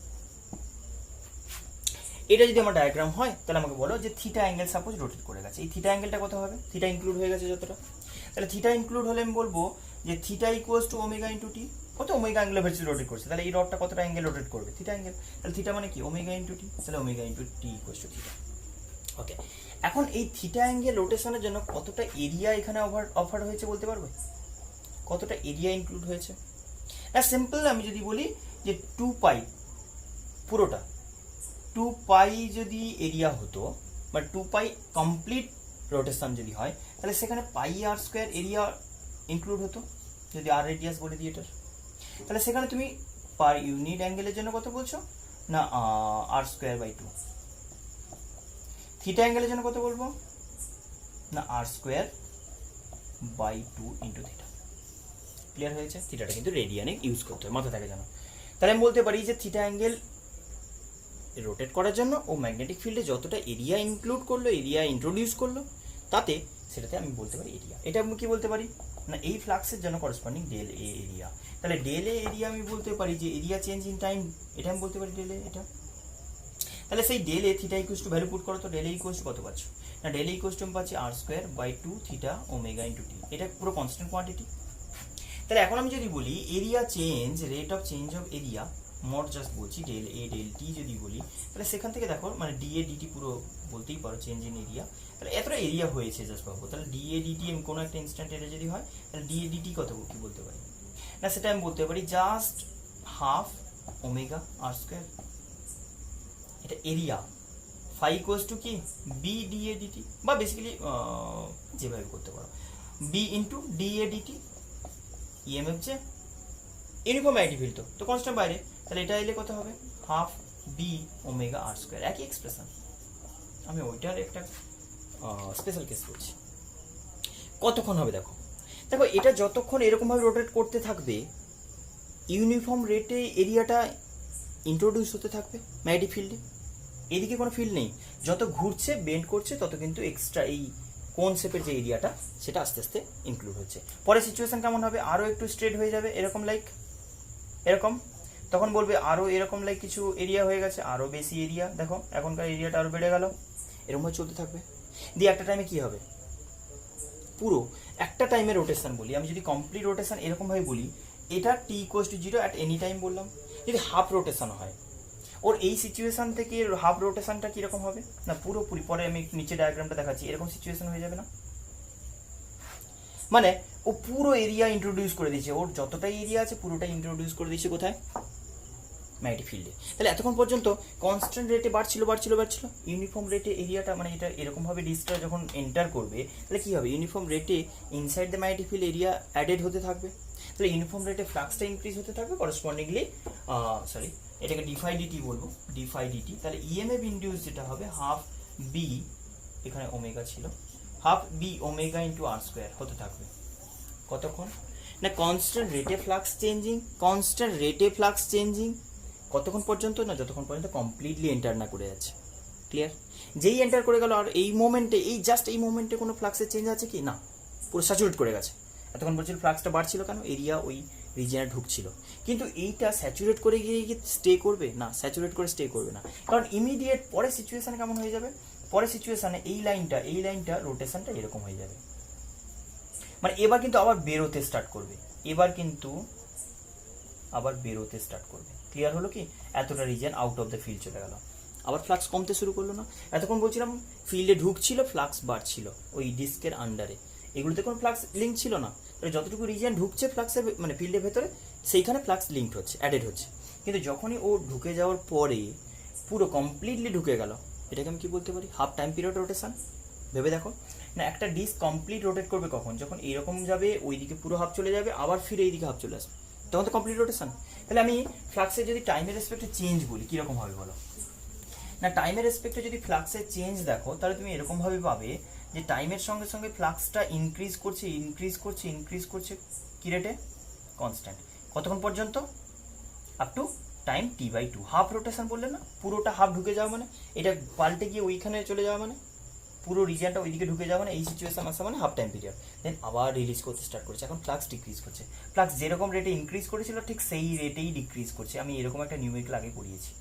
এটা যদি আমার ডায়াগ্রাম হয় তাহলে আমাকে বলো যে থিটা অ্যাঙ্গেল সাপোজ রোটেট করে গেছে, এই থিটা অ্যাঙ্গেলটা কত হবে, থিটা ইনক্লুড হয়ে গেছে যতটা, তাহলে থিটা ইনক্লুড হলে আমি বলবো যে theta equals to omega into T, কত ওমেগা অ্যাঙ্গেলের ভেতরে রোটেট করছে, তাহলে এই রডটা কতটা অ্যাঙ্গেল রোটেট করবে, থিটা অ্যাঙ্গেল, তাহলে থিটা মানে কি ওমেগা ইন্টু টি, তাহলে omega into T equals to theta. Okay, এখন এই থিটা অ্যাঙ্গেল রোটেশনের জন্য কতটা এরিয়া এখানে অফার হয়েছে বলতে পারবে, কতটা এরিয়া ইনক্লুড হয়েছে না, সিম্পল আমি যদি বলি যে 2 পাই পুরোটা, 2 পাই যদি এরিয়া হতো বা 2 পাই কমপ্লিট রোটেশন যদি হয়, তাহলে সেখানে পাই আর স্কোয়ার এরিয়া ইনক্লুড হতো, যদি আর রেডিয়াস বলে দিই এটার, তাহলে সেখানে তুমি পার ইউনিট অ্যাঙ্গেলের জন্য কত বলছো না আর স্কোয়ার বাই 2, থিটা অ্যাঙ্গেলের জন্য কত বলবো না R square by 2 into theta. Clear হয়েছে? থিটাটা কিন্তু রেডিয়ানে ইউজ করতে হয়, মাথা থাকে জানো। তাহলে আমি বলতে পারি যে থিটা অ্যাঙ্গেল রোটেট করার জন্য ও ম্যাগনেটিক ফিল্ডে যতটা এরিয়া ইনক্লুড করলো, এরিয়া ইন্ট্রোডিউস করলো, তাতে সেটাতে আমি বলতে পারি এরিয়া। এটা আমি কি বলতে পারি না এই ফ্লাক্সের জন্য করসপন্ডিং ডেল এ এরিয়া, তাহলে ডেল এ এরিয়া আমি বলতে পারি যে এরিয়া চেঞ্জ ইন টাইম, এটা আমি বলতে পারি ডেল এ এটা। তাহলে সেই del A theta equals to value put করো, তো ডেল এ ইকুয়ালস টু কত পাচ্ছ না, ডেল এ ইকুয়ালস টু আমি পাচ্ছি আর square by 2 theta omega into T, এটা পুরো কনস্ট্যান্ট কোয়ান্টিটি। তাহলে এখন আমি যদি বলি area change, rate of change of area mod just বলছি ডেল এ ডেল টি যদি বলি, তাহলে সেখান থেকে দেখো মানে ডি এ ডিটি পুরো বলতেই পারো চেঞ্জ ইন এরিয়া, তাহলে এতটা এরিয়া হয়েছে জাস্ট পাবো, তাহলে ডি এ ডিটি আমি কোনো একটা ইনস্ট্যান্ট এটা যদি হয় তাহলে ডি এ ডিটি কত কি বলতে পারি না, সেটা আমি বলতে পারি just half omega R square, এটা এরিয়া ফাই ইকুয়ালস টু কি বি ডি এ ডিটি, বা বেসিক্যালি যেভাবে করতে পারো B into D A DT, EMF যে ইউনিফর্ম ম্যাগনেটিক ফিল্ড তো কনস্ট্যান্ট বাইরে, তাহলে এটা এলে কত হবে half B omega R square, একই এক্সপ্রেশন। আমি ওইটার একটা স্পেশাল কেস করছি, কতক্ষণ হবে দেখো, দেখো এটা যতক্ষণ এরকমভাবে রোটেট করতে থাকবে ইউনিফর্ম রেটে এরিয়াটা ইন্ট্রোডিউস হতে থাকবে ম্যাগনেটিক ফিল্ডে, এদিকে কোনো ফিল্ড নেই, যত ঘুরছে বেন্ড করছে তত কিন্তু এক্সট্রা এই কোন শেপের যে এরিয়াটা সেটা আস্তে আস্তে ইনক্লুড হচ্ছে। পরে সিচুয়েশন কেমন হবে, আরও একটু স্ট্রেট হয়ে যাবে এরকম লাইক এরকম, তখন বলবে আরও এরকম লাইক কিছু এরিয়া হয়ে গেছে, আরও বেশি এরিয়া, দেখো এখনকার এরিয়াটা আরও বেড়ে গেল, এরকমভাবে চলতে থাকবে। দিয়ে একটা টাইমে কি হবে, পুরো একটা টাইমে রোটেশন বলি, আমি যদি কমপ্লিট রোটেশন এরকমভাবে বলি, এটা T equals to 0 at any time বললাম, যদি হাফ রোটেশন হয় ওর এই সিচুয়েশন থেকে হাফ রোটেশনটা কিরকম হবে না পুরোপুরি, পরে আমি নিচে ডায়াগ্রামটা দেখাচ্ছি, এরকম সিচুয়েশন হয়ে যাবে না, মানে ও পুরো এরিয়া ইন্ট্রোডিউস করে দিয়েছে, ওর যতটাই এরিয়া আছে পুরোটাই ইন্ট্রোডিউস করে দিয়েছে কোথায় ম্যাগনেটিক ফিল্ডে। তাহলে এতক্ষণ পর্যন্ত কনস্ট্যান্ট রেটে বাড়ছিল, ইউনিফর্ম রেটে এরিয়াটা মানে এটা এরকমভাবে ডিস্কটা যখন এন্টার করবে তাহলে কি হবে, ইউনিফর্ম রেটে inside the magnetic field area added হতে থাকবে, তাহলে ইউনিফর্ম রেটে ফ্লাক্সটা ইনক্রিজ হতে থাকবে, করসপন্ডিংলি এটাকে ডিফাই ডিটি বলবো, ডিফাই ডিটি, তাহলে ইএমএফ ইন্ডিউস যেটা হবে হাফ বি, এখানে ওমেগা ছিল, হাফ বি ওমেগা ইন্টু আর স্কোয়ার হতে থাকবে, কতক্ষণ না কনস্ট্যান্ট রেটে ফ্লাক্স চেঞ্জিং, কতক্ষণ পর্যন্ত না যতক্ষণ পর্যন্ত কমপ্লিটলি এন্টার না করে যাচ্ছে। ক্লিয়ার? যেই এন্টার করে গেল আর এই মোমেন্টে এই মোমেন্টে কোনো ফ্লাক্সের চেঞ্জ আছে কি না, পুরো স্যাচুরেট করে গেছে। এতক্ষণ বলছিল ফ্লাক্সটা বাড়ছিল কেন, এরিয়া ওই রিজিয়নে ঢুকছিল, কিন্তু এইটা স্যাচুরেট করে গিয়ে কি স্টে করবে না, স্যাচুরেট করে স্টে করবে না, কারণ ইমিডিয়েট পরে সিচুয়েশন কেমন হয়ে যাবে, পরে সিচুয়েশনে এই লাইনটা রোটেশনটা এরকম হয়ে যাবে, মানে এবার কিন্তু আবার বেরোতে স্টার্ট করবে, ক্লিয়ার হলো কি, এতটা region out of the field চলে গেল, আবার ফ্লাক্স কমতে শুরু করলো না, এতক্ষণ বলছিলাম ফিল্ডে ঢুকছিল ফ্লাক্স বাড়ছিল ওই ডিস্কের আন্ডারে, এগুলোতে কোনো ফ্লাক্স লিঙ্ক ছিল না, তাহলে যতটুকু রিজিয়ন ঢুকছে ফ্লাক্সের মানে ফিল্ডের ভেতরে সেইখানে ফ্লাক্স লিঙ্কড হচ্ছে, অ্যাডেড হচ্ছে, কিন্তু যখনই ও ঢুকে যাওয়ার পরে পুরো কমপ্লিটলি ঢুকে গেল, এটাকে আমি কি বলতে পারি? Half time period rotation. ভেবে দেখো না, একটা ডিস্ক কমপ্লিট রোটেট করবে কখন? যখন এরকম যাবে, ওইদিকে পুরো হাফ চলে যাবে, আবার ফিরে এইদিকে হাফ চলে আসবে, তখন তো কমপ্লিট রোটেশন। তাহলে আমি ফ্লাক্সের যদি টাইমের রেসপেক্টে চেঞ্জ বলি, কীরকম হবে বলো না? টাইমের রেসপেক্টে যদি ফ্লাক্সের চেঞ্জ দেখো, তাহলে তুমি এরকমভাবে পাবে যে টাইমের সঙ্গে সঙ্গে ফ্লাক্সটা ইনক্রিজ করছে ইনক্রিজ করছে ইনক্রিজ করছে, কি রেটে? কনস্ট্যান্ট। কতক্ষণ পর্যন্ত? Up to time t/2। Half rotation বললে না, পুরোটা হাফ ঢুকে যাওয়া মানে, এটা পাল্টে গিয়ে ওইখানে চলে যাওয়া মানে, পুরো রিজিয়নটা ওইদিকে ঢুকে যাওয়া মানে, এই সিচুয়েশন আসা মানে হাফ টাইম পিরিয়ড। দেন আবার রিলিজ করতে স্টার্ট করছে। এখন ফ্লাক্স ডিক্রিজ করছে, ফ্লাক্স যেরকম রেটে ইনক্রিজ করেছিল ঠিক সেই রেটেই ডিক্রিজ করছে। আমি এরকম একটা নিউমেরিক্যাল আগে পড়িয়েছি,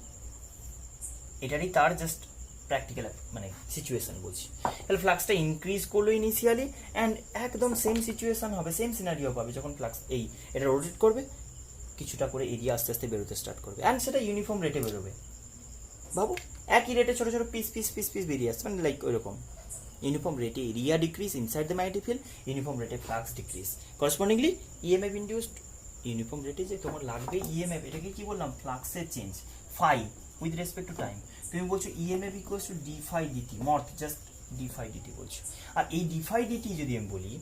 এটারই তার জাস্ট প্র্যাকটিক্যাল মানে সিচুয়েশন বলছি। তাহলে ফ্লাক্সটা ইনক্রিজ করলো ইনিশিয়ালি, অ্যান্ড একদম সেম সিচুয়েশন হবে, সেম সিনারিও পাবে যখন ফ্লাক্স এটা রোটেট করবে, কিছুটা করে এরিয়া আস্তে আস্তে বেরোতে স্টার্ট করবে, অ্যান্ড সেটা ইউনিফর্ম রেটে বেরোবে। ভাবো একই রেটে ছোটো ছোটো পিস পিস পিস পিস বেরিয়ে আসছে, মানে লাইক ওইরকম ইউনিফর্ম রেটে area decrease inside the magnetic field, uniform রেটে flux decrease. Correspondingly EMF induced uniform রেটে যে তোমার লাগবে ইএমএফ, এটাকে কি বললাম? ফ্লাক্সের change phi with respect to time. তুমি বলছো EMF equals to D phi DT, মর্থ জাস্ট ডি ফাই ডিটি বলছো। আর এই ডি ফাই ডিটি যদি আমি বলি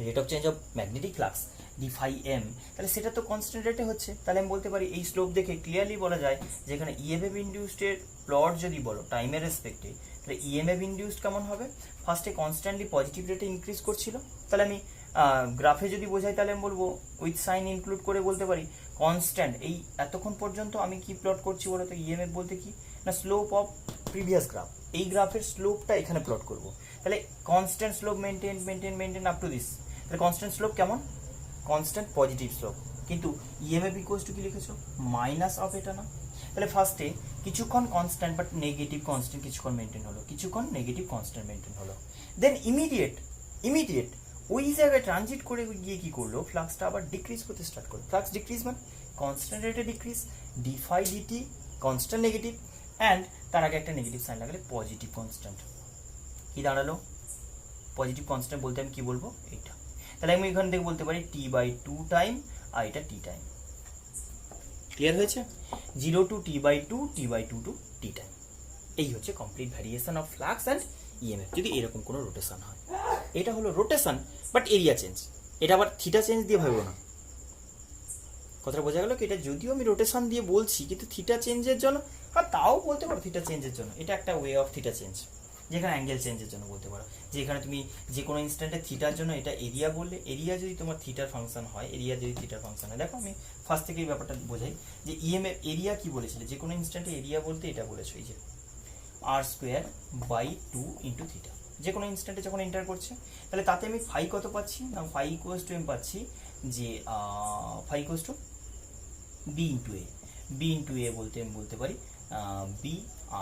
rate of change of magnetic flux D phi M, তাহলে সেটা তো কনস্ট্যান্ট রেটে হচ্ছে। তাহলে আমি বলতে পারি এই স্লোপ দেখে ক্লিয়ারলি বলা যায় যেখানে ইএমএফ ইন্ডিউসডের প্লট যদি বলো টাইমের রেসপেক্টে, তাহলে ইএমএফ ইন্ডিউসড কেমন হবে? ফার্স্টে কনস্ট্যান্টলি পজিটিভ রেটে ইনক্রিজ করছিল, তাহলে আমি গ্রাফে যদি বোঝাই তাহলে আমি বলবো উইথ সাইন ইনক্লুড করে বলতে পারি কনস্ট্যান্ট। এই এতক্ষণ পর্যন্ত আমি কি প্লট করছি বলো তো? ইএমএফ বলতে কি না, স্লোপ অফ প্রিভিয়াস গ্রাফ, এই গ্রাফের স্লোপটা এখানে প্লট করব। তাহলে constant slope maintain maintain maintain up to this. তাহলে কনস্ট্যান্ট স্লোপ কেমন? Constant positive slope. কিন্তু ইএমএফ ইকুয়ালস টু কি লিখেছো? মাইনাস অফ এটা না? তাহলে ফার্স্টে কিছুক্ষণ কনস্ট্যান্ট বাট নেগেটিভ কনস্ট্যান্ট কিছুক্ষণ মেনটেন হলো, কিছুক্ষণ নেগেটিভ কনস্ট্যান্ট মেনটেন হলো, দেন ইমিডিয়েট ওই জায়গায় ট্রানজিট করে গিয়ে কি করলো? ফ্লাক্সটা আবার ডিক্রিজ করতে স্টার্ট করলো। ফ্লাক্স ডিক্রিজ মানে কনস্ট্যান্ট রেটে decrease, D phi DT constant negative, and তার আগে একটা নেগেটিভ সাইন লাগালে পজিটিভ কনস্ট্যান্ট। কি দাঁড়ালো? পজিটিভ কনস্ট্যান্ট বলতে আমি কি বলবো? এটা। তাহলে আমি এখান থেকে বলতে পারি t/2 টাইম, আর এটা t টাইম। ক্লিয়ার হয়েছে? 0 two t/2, t/2 two t time. এই হচ্ছে complete variation of flux and EMF যদি এরকম কোনো রোটেশন হয়। এটা হলো রোটেশন বাট এরিয়া চেঞ্জ। এটা আবার থিটা চেঞ্জ দিয়ে ভাববো না। কথাটা বোঝা গেল কি? এটা যদিও আমি রোটেশন দিয়ে বলছি, কিন্তু থিটা চেঞ্জের জন্য, আর তাও বলতে পারো থিটা চেঞ্জের জন্য, এটা একটা ওয়ে অফ থিটা চেঞ্জ, যেখানে অ্যাঙ্গেল চেঞ্জের জন্য বলতে পারো। যে এখানে তুমি যে কোনো ইনস্ট্যান্টে থিটার জন্য এটা এরিয়া বললে, এরিয়া যদি তোমার থিটার ফাংশন হয়, এরিয়া যদি থিটার ফাংশন হয়, দেখো আমি ফার্স্ট থেকে এই ব্যাপারটা বোঝাই যে ইএমএফ এরিয়া কি বলেছিলে? যে কোনো ইনস্ট্যান্টে এরিয়া বলতে এটা বলেছো, এই যে r²/2 ইন্টু থিটা, যে কোনো ইনস্ট্যান্টে যখন এন্টার করছে। তাহলে তাতে আমি ফাই কত পাচ্ছি না? ফাই ইকুয়ালস টু এম পাচ্ছি যে phi equals to B into A. B into A বলতে আমি বলতে পারি বি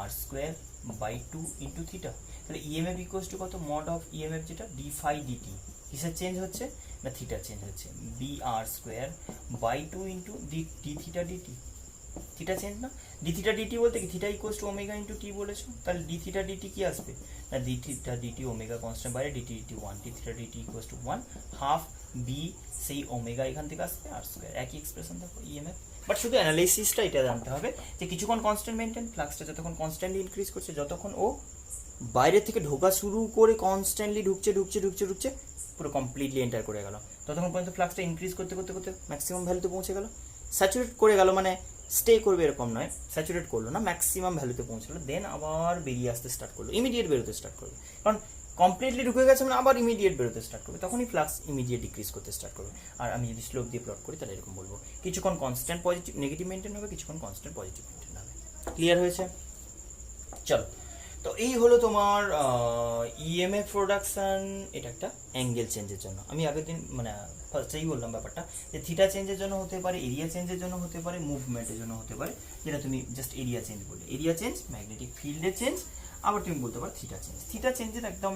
r²/2 ইন্টু থিটা। তাহলে ইএমএফ ইকুয়ালস টু কত? মড অফ ইএমএফ যেটা ডি ফাই ডিটি, কিসের চেঞ্জ হচ্ছে না? থিটা চেঞ্জ হচ্ছে। B r²/2 into D theta DT, theta change না? ডি থিটা ডিটি বলতে কি? Theta equals to omega into T বলেছো, তাহলে ডি থিটা ডিটি কি আসবে না? D theta DT omega constant বাইরে DT DT 1, D theta DT equals to 1 half B, সেই ওমেগা এখান থেকে আসবে r²। একই এক্সপ্রেশন দেখো ইএমএফ, বাট শুধু অ্যানালাইসিসটা এটা জানতে হবে যে কিছুক্ষণ কনস্ট্যান্ট মেনটেন, ফ্লাক্সটা যতক্ষণ কনস্ট্যান্টলি ইনক্রিজ করছে, যতক্ষণ ও বাইরে থেকে ঢোকা শুরু করে কনস্ট্যান্টলি ঢুকছে ঢুকছে ঢুকছে ঢুকছে পুরো কমপ্লিটলি এন্টার করে গেল, ততক্ষণ পর্যন্ত ফ্লাক্সটা ইনক্রিজ করতে করতে করতে ম্যাক্সিমাম ভ্যালুতে পৌঁছে গেল, স্যাচুরেট করে গেল, মানে স্টে করবে এরকম নয়, স্যাচুরেট করলো না, ম্যাক্সিমাম ভ্যালুতে পৌঁছলো, দেন আবার বেরিয়ে আসতে স্টার্ট করলো, ইমিডিয়েট বেরোতে স্টার্ট করবে, কারণ কমপ্লিটলি ঢুকে গেছে মানে আবার ইমিডিয়েট বেরোতে স্টার্ট করবে, তখনই ফ্লাক্স ইমিডিয়েট ডিক্রিজ করতে স্টার্ট করবে। আর আমি যদি স্লোপ দিয়ে প্লট করি তাহলে এরকম বলবো, কিছুক্ষণ কনস্ট্যান্ট পজিটিভ নেগেটিভ মেনটেন হবে, কিছুক্ষণ কনস্ট্যান্ট পজিটিভ মেনটেন হবে। ক্লিয়ার হয়েছে? চলো, তো এই হলো তোমার ইএমএফ প্রোডাকশন। এটা একটা অ্যাঙ্গেল চেঞ্জের জন্য, আমি আগের দিন মানে ফার্স্টেই বললাম ব্যাপারটা যে থিটা চেঞ্জের জন্য হতে পারে, এরিয়া চেঞ্জের জন্য হতে পারে, মুভমেন্টের জন্য হতে পারে, যেটা তুমি জাস্ট এরিয়া চেঞ্জ বললে, এরিয়া চেঞ্জ, ম্যাগনেটিক ফিল্ডের চেঞ্জ, আবার তুমি বলতে পারো থিটা চেঞ্জ। থিটা চেঞ্জের একদম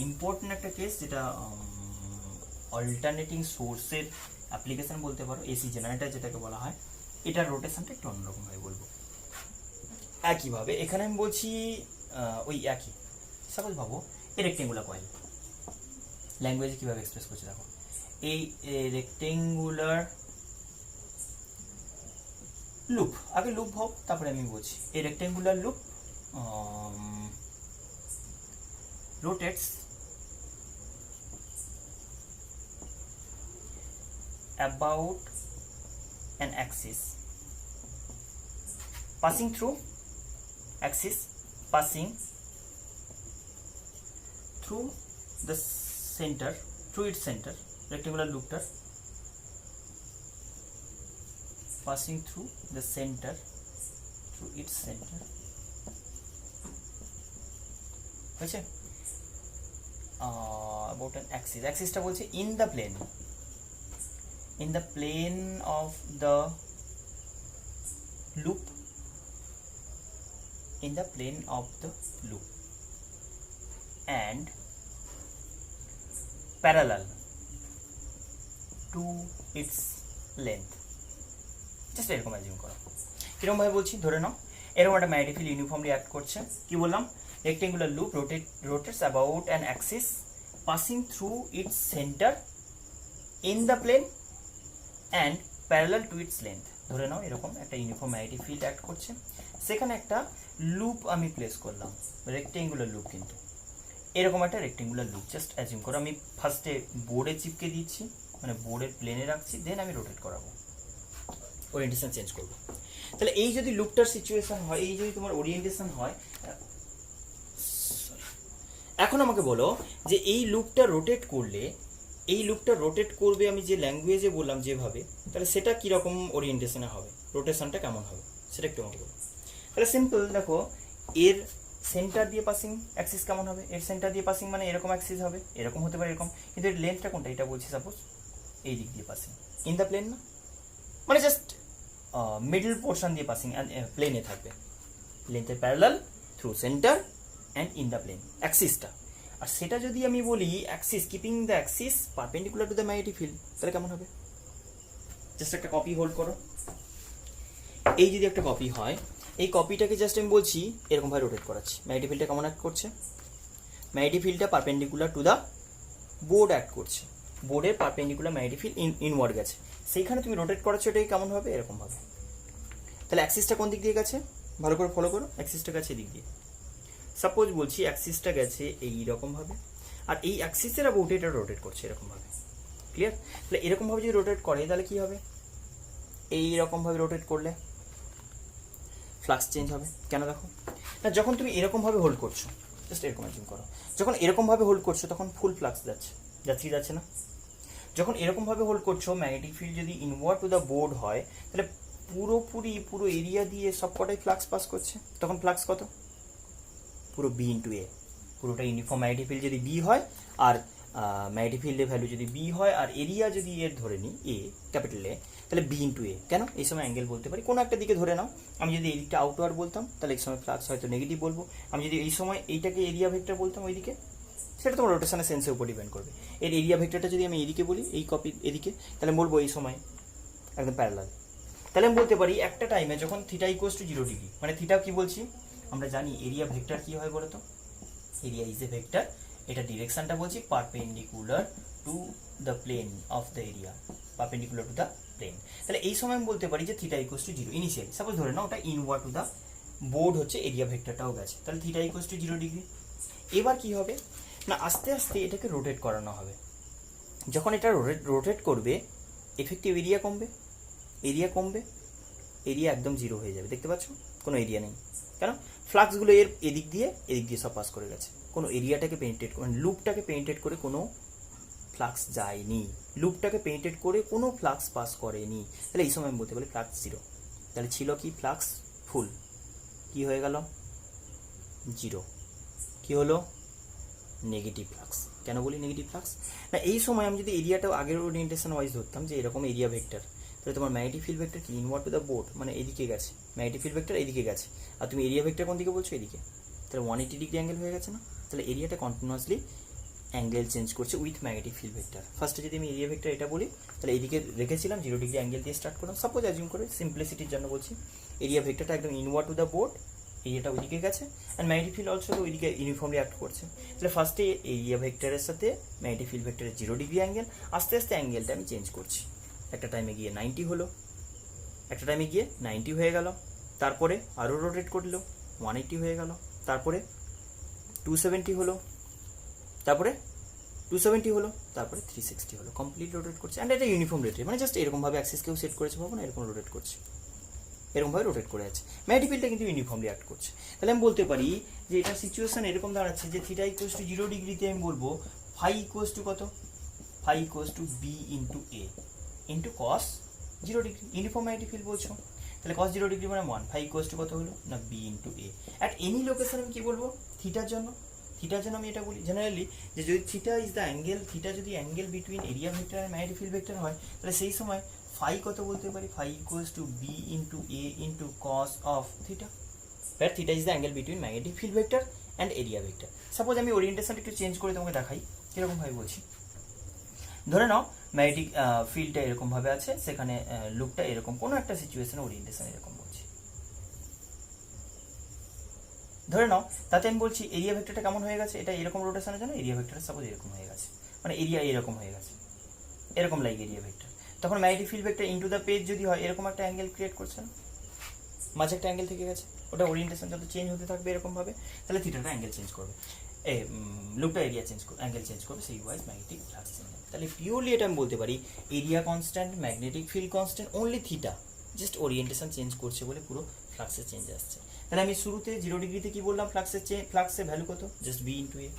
ইম্পর্টেন্ট একটা কেস, যেটা অল্টারনেটিং সোর্সের অ্যাপ্লিকেশন বলতে পারো, এসি জেনারেটর যেটাকে বলা হয়, এটার রোটেশনটা একটু অন্যরকমভাবে বলবো। একইভাবে এখানে আমি বলছি ওই একই, সাপোজ ভাবো এই রেক্টেঙ্গুলার কয়েল, ল্যাঙ্গুয়েজে কীভাবে এক্সপ্রেস করছে দেখো, এই রেক্টেঙ্গুলার লুপ, আগে লুপ হোক তারপরে আমি বলছি। এই rectangular loop rotates about an axis passing through axis passing through the center, through its center, rectangular loopটা passing through the center, through its center, হয়েছে? About an axis, axisটা বলছে in the plane, in the plane of the loop, in the plane of the loop and parallel to its length. Just এরকম assume করো। কিরকম ভাবে বলছি, ধরে নাও এরকম একটা ম্যাগনেটিক ফিল্ড ইউনিফর্মলি অ্যাক্ট করছে। কি বললাম, rectangular loop rotates about an axis passing through its center in the plane and parallel to its length। ধরে নাও এরকম একটা ইউনিফর্ম ম্যাগনেটিক ফিল্ড অ্যাক্ট করছে, সেখানে একটা লুপ আমি প্লেস করলাম, রেক্টেঙ্গুলার লুপ, কিন্তু এরকম একটা রেক্টেঙ্গুলার লুপ জাস্ট অ্যাজিউম করো। আমি ফার্স্টে বোর্ডে চিপকে দিচ্ছি, মানে বোর্ডের প্লেনে রাখছি, দেন আমি রোটেট করাবো, ওরিয়েন্টেশন চেঞ্জ করবো। তাহলে এই যদি লুপটার সিচুয়েশন হয়, এই যদি তোমার ওরিয়েন্টেশন হয়, এখন আমাকে বলো যে এই লুপটা রোটেট করলে, এই লুপটা রোটেট করবে আমি যে ল্যাঙ্গুয়েজে বললাম যেভাবে, তাহলে সেটা কীরকম ওরিয়েন্টেশনে হবে, রোটেশনটা কেমন হবে সেটা একটু আমাকে বলো। তাহলে সিম্পল দেখো, এর সেন্টার দিয়ে পাসিং অ্যাক্সিস কেমন হবে, এর সেন্টার দিয়ে পাসিং মানে এরকম অ্যাক্সিস হবে, এরকম হতে পারে এরকম, কিন্তু এর লেন্থটা কোনটা, এটা বলছি সাপোজ এই দিক দিয়ে পাসিং ইন দ্য প্লেন, না মানে জাস্ট মিডল পোর্শন দিয়ে পাসিং প্লেনে থাকবে, লেন্থের parallel through centre and in the plane অ্যাক্সিসটা। আর সেটা যদি আমি বলি axis keeping the axis perpendicular to the magnetic field, তাহলে কেমন হবে? জাস্ট একটা কপি হোল্ড করো, এই যদি একটা কপি হয়, এই কপিটাকে জাস্ট আমি বলছি এরকমভাবে রোটেট করাচ্ছি, ম্যাগনেটিক ফিল্ডটা কেমন অ্যাক্ট করছে, ম্যাগনেটিক ফিল্ডটা perpendicular to the board act করছে, বোর্ডের পারপেন্ডিকুলার ম্যাগনেটিক ফিল্ড ইনওয়ার্ড গেছে, সেইখানে তুমি রোটেট করাচ্ছ, এটাই কেমন হবে, এরকম হবে। তাহলে অ্যাক্সিসটা কোন দিক দিয়ে গেছে, ভালো করে ফলো করো, অ্যাক্সিসটা গেছে এদিক দিয়ে। সাপোজ বলছি অ্যাক্সিসটা গেছে এইরকমভাবে, আর এই অ্যাক্সিসের অ্যাবাউট এটা রোটেট করছে এরকমভাবে, ক্লিয়ার? তাহলে এরকমভাবে যদি রোটেট করে তাহলে কি হবে, এইরকমভাবে রোটেট করলে ফ্লাক্স চেঞ্জ হবে। কেন দেখো না, যখন তুমি এরকমভাবে হোল্ড করছো, জাস্ট এরকম অ্যাজিউম করো, যখন এরকমভাবে হোল্ড করছো তখন ফুল ফ্লাক্স যাচ্ছে না। যখন এরকমভাবে হোল্ড করছো, ম্যাগনেটিক ফিল্ড যদি ইনওয়ার্ড টু দ্য বোর্ড হয়, তাহলে পুরো এরিয়া দিয়ে সব কটাই ফ্লাক্স পাস করছে, তখন ফ্লাক্স কত, পুরো বি ইন্টু এ, পুরোটা ইউনিফর্ম ম্যাগনেটিক ফিল্ড যদি বি হয়, আর ম্যাগনেটিক ফিল্ডের ভ্যালু যদি বি হয়, আর এরিয়া যদি এর ধরে নিই এ, ক্যাপিটাল এ, তাহলে বি ইন্টু এ। কেন, এই সময় অ্যাঙ্গেল বলতে পারি, কোনো একটা দিকে ধরে নাও, আমি যদি এই দিকটা আউটওয়ার্ড বলতাম তাহলে এই সময় ফ্লাক্স হয়তো নেগেটিভ বলবো, আমি যদি এই সময় এইটাকে এরিয়া ভেক্টর বলতাম ওইদিকে, সেটা তোমার রোটেশনের সেন্সের উপর ডিপেন্ড করবে। এর এরিয়া ভেক্টরটা যদি আমি এদিকে বলি, এই কপি এদিকে, তাহলে বলবো এই সময় একদম প্যারালাল। তাহলে আমি বলতে পারি একটা টাইমে যখন থিটা ইকুয়ালস টু 0 ডিগ্রি, মানে থিটা কি বলছি আমরা জানি, এরিয়া ভেক্টর কি হয় বলো তো, এরিয়া ইজ এ ভেক্টর, এটা ডিরেকশনটা বলছি perpendicular to the plane of the area, perpendicular to the plane. তাহলে এই সময় আমি বলতে পারি যে theta equals to 0 initially, suppose ধরে নাও ওটা ইনওয়ার্ড টু দ্য বোর্ড হচ্ছে, এরিয়া ভেক্টরটাও গেছে, তাহলে থিটা ইকুয়ালস টু 0 ডিগ্রি। এবার কি হবে না, আস্তে আস্তে এটাকে রোটেট করানো হবে, যখন এটা রোটেট করবে এফেক্টিভ এরিয়া কমবে, এরিয়া একদম 0 হয়ে যাবে, দেখতে পাচ্ছ কোনো এরিয়া নেই, কেন, ফ্লাক্সগুলো এর এদিক দিয়ে সব পাস করে গেছে, কোনো এরিয়াটাকে পেনিট্রেট করে, লুপটাকে পেনিট্রেট করে কোনো ফ্লাক্স যায়নি, লুপটাকে পেনিট্রেট করে কোনো ফ্লাক্স পাস করেনি, তাহলে এই সময় আমি বলতে পারি ফ্লাক্স 0। তাহলে ছিল কি, ফ্লাক্স ফুল, কি হয়ে গেল 0, কি হলো নেগেটিভ ফ্লাক্স। কেন বলি নেগেটিভ ফ্লাক্স না, এই সময় আমি যদি এরিয়াটাও আগের ওরিয়েন্টেশন ওয়াইজ ধরতাম যে এরকম এরিয়া ভেক্টর, তাহলে তোমার ম্যাগনেটিক ফিল্ড ভেক্টর কি ইনওয়ার্ড টু দ্য বোর্ড, মানে এদিকে গেছে, ম্যাগনেটিক ফিল্ড ভেক্টর এইদিকে গেছে, আর তুমি এরিয়া ভেক্টর কোন দিকে বলছো, এদিকে, তাহলে 180 ডিগ্রি অ্যাঙ্গেল হয়ে গেছে না। তাহলে এরিয়াটা কন্টিনিউয়াসলি অ্যাঙ্গেল চেঞ্জ করছে উইথ ম্যাগনেটিক ফিল্ড ভেক্টর। ফার্স্টে যদি আমি এরিয়া ভেক্টর এটা বলি, তাহলে এইদিকে রেখেছিলাম 0 ডিগ্রি অ্যাঙ্গেল দিয়ে স্টার্ট করলাম, সাপোজ অ্যাজিউম করে সিম্পলিসিটির জন্য বলছি, এরিয়া ভেক্টরটা একদম ইনওয়ার্ড টু দ্য বোর্ড, এরিয়াটা ওইদিকে গেছে, অ্যান্ড ম্যাগনেটিক ফিল্ড অলসো ওইদিকে ইউনিফর্মলি অ্যাক্ট করছে। তাহলে ফার্স্টে এরিয়া ভেক্টরের সাথে ম্যাগনেটিক ফিল্ড ভেক্টরের 0 ডিগ্রি অ্যাঙ্গেল, আস্তে আস্তে অ্যাঙ্গেলটা আমি চেঞ্জ করছি, একটা টাইমে গিয়ে 90 হলো, একটা টাইমে গিয়ে 90 হয়ে গেল, তারপরে আরও রোটেট করলো 180 হয়ে গেল, তারপরে 270 হলো, তারপরে 270 হলো, তারপরে 360 হলো, কমপ্লিট রোটেট করছে। অ্যান্ড এটা ইউনিফর্ম রেটে, মানে জাস্ট এরকমভাবে অ্যাক্সিস কেউ সেট করেছে ভাবো না, এরকম রোটেট করছে, এরকমভাবে রোটেট করে আছে। ম্যাগনেটিক ফিল্ডটা কিন্তু ইউনিফর্মলি অ্যাক্ট করছে। তাহলে আমি বলতে পারি যে এটা সিচুয়েশন এরকম দাঁড়াচ্ছে যে থিটা ইকুয়ালস টু 0 ডিগ্রিতে আমি বলবো ফাই ইকুয়ালস টু কত, phi equals to B into A into cos 0 degree, uniform magnetic field বলছো। তাহলে cos 0 ডিগ্রি মানে 1, ফাই ইকুয়ালস টু কত হলো না B into A. At any location আমি কি বলবো থিটার জন্য, থিটার জন্য আমি এটা বলি জেনারেলি যে যদি theta is the angle, theta যদি অ্যাঙ্গেল বিটুইন এরিয়া ভেক্টর আর ম্যাগনেটিক ফিল্ড ভেক্টর হয়, তাহলে সেই সময় ফাই কত বলতে পারি, phi equals to B into A into cos of theta, where theta is the angle between magnetic field vector and area vector. Suppose আমি orientation একটু চেঞ্জ করে তোমাকে দেখাই, কিরকম ভাবে বলছি। ধরে নাও ম্যাগনেটিক ফিল্ডটা এরকম ভাবে আছে, সেখানে লুপটা এরকম কোনো একটা সিচুয়েশনে ওরিয়েন্টেশন এরকম বলছি। ধরে নাও তাতে আমি বলছি এরিয়া ভেক্টরটা কেমন হয়ে গেছে, এটা এরকম রোটেশনের জন্য এরিয়া ভেক্টরটা সাপোজ এরকম হয়ে গেছে, মানে এরিয়া এরকম হয়ে গেছে, এরকম লাইক এরিয়া ভেক্টর। তখন magnetic field vector into the page যদি হয় এরকম একটা অ্যাঙ্গেল ক্রিয়েট করছে না, মাঝে একটা অ্যাঙ্গেল থেকে গেছে, ওটা ওরিয়েন্টেশন যত চেঞ্জ হতে থাকবে এরকম ভাবে, তাহলে থিটাটা অ্যাঙ্গেল চেঞ্জ করবে, লুপটা এরিয়া চেঞ্জ করবে, অ্যাঙ্গেল চেঞ্জ করবে, সেই ওয়াইজ ম্যাগনেটিক ফ্লাক্স চেঞ্জ হবে। তাহলে পিওরলি এটা আমি বলতে পারি area constant, magnetic field constant, only theta just orientation change করছে বলে পুরো ফ্লাক্সের চেঞ্জ আসছে। তাহলে আমি শুরুতে 0 ডিগ্রিতে কি বললাম, ফ্লাক্সের ভ্যালু কত, জাস্ট বি ইন্টু এ।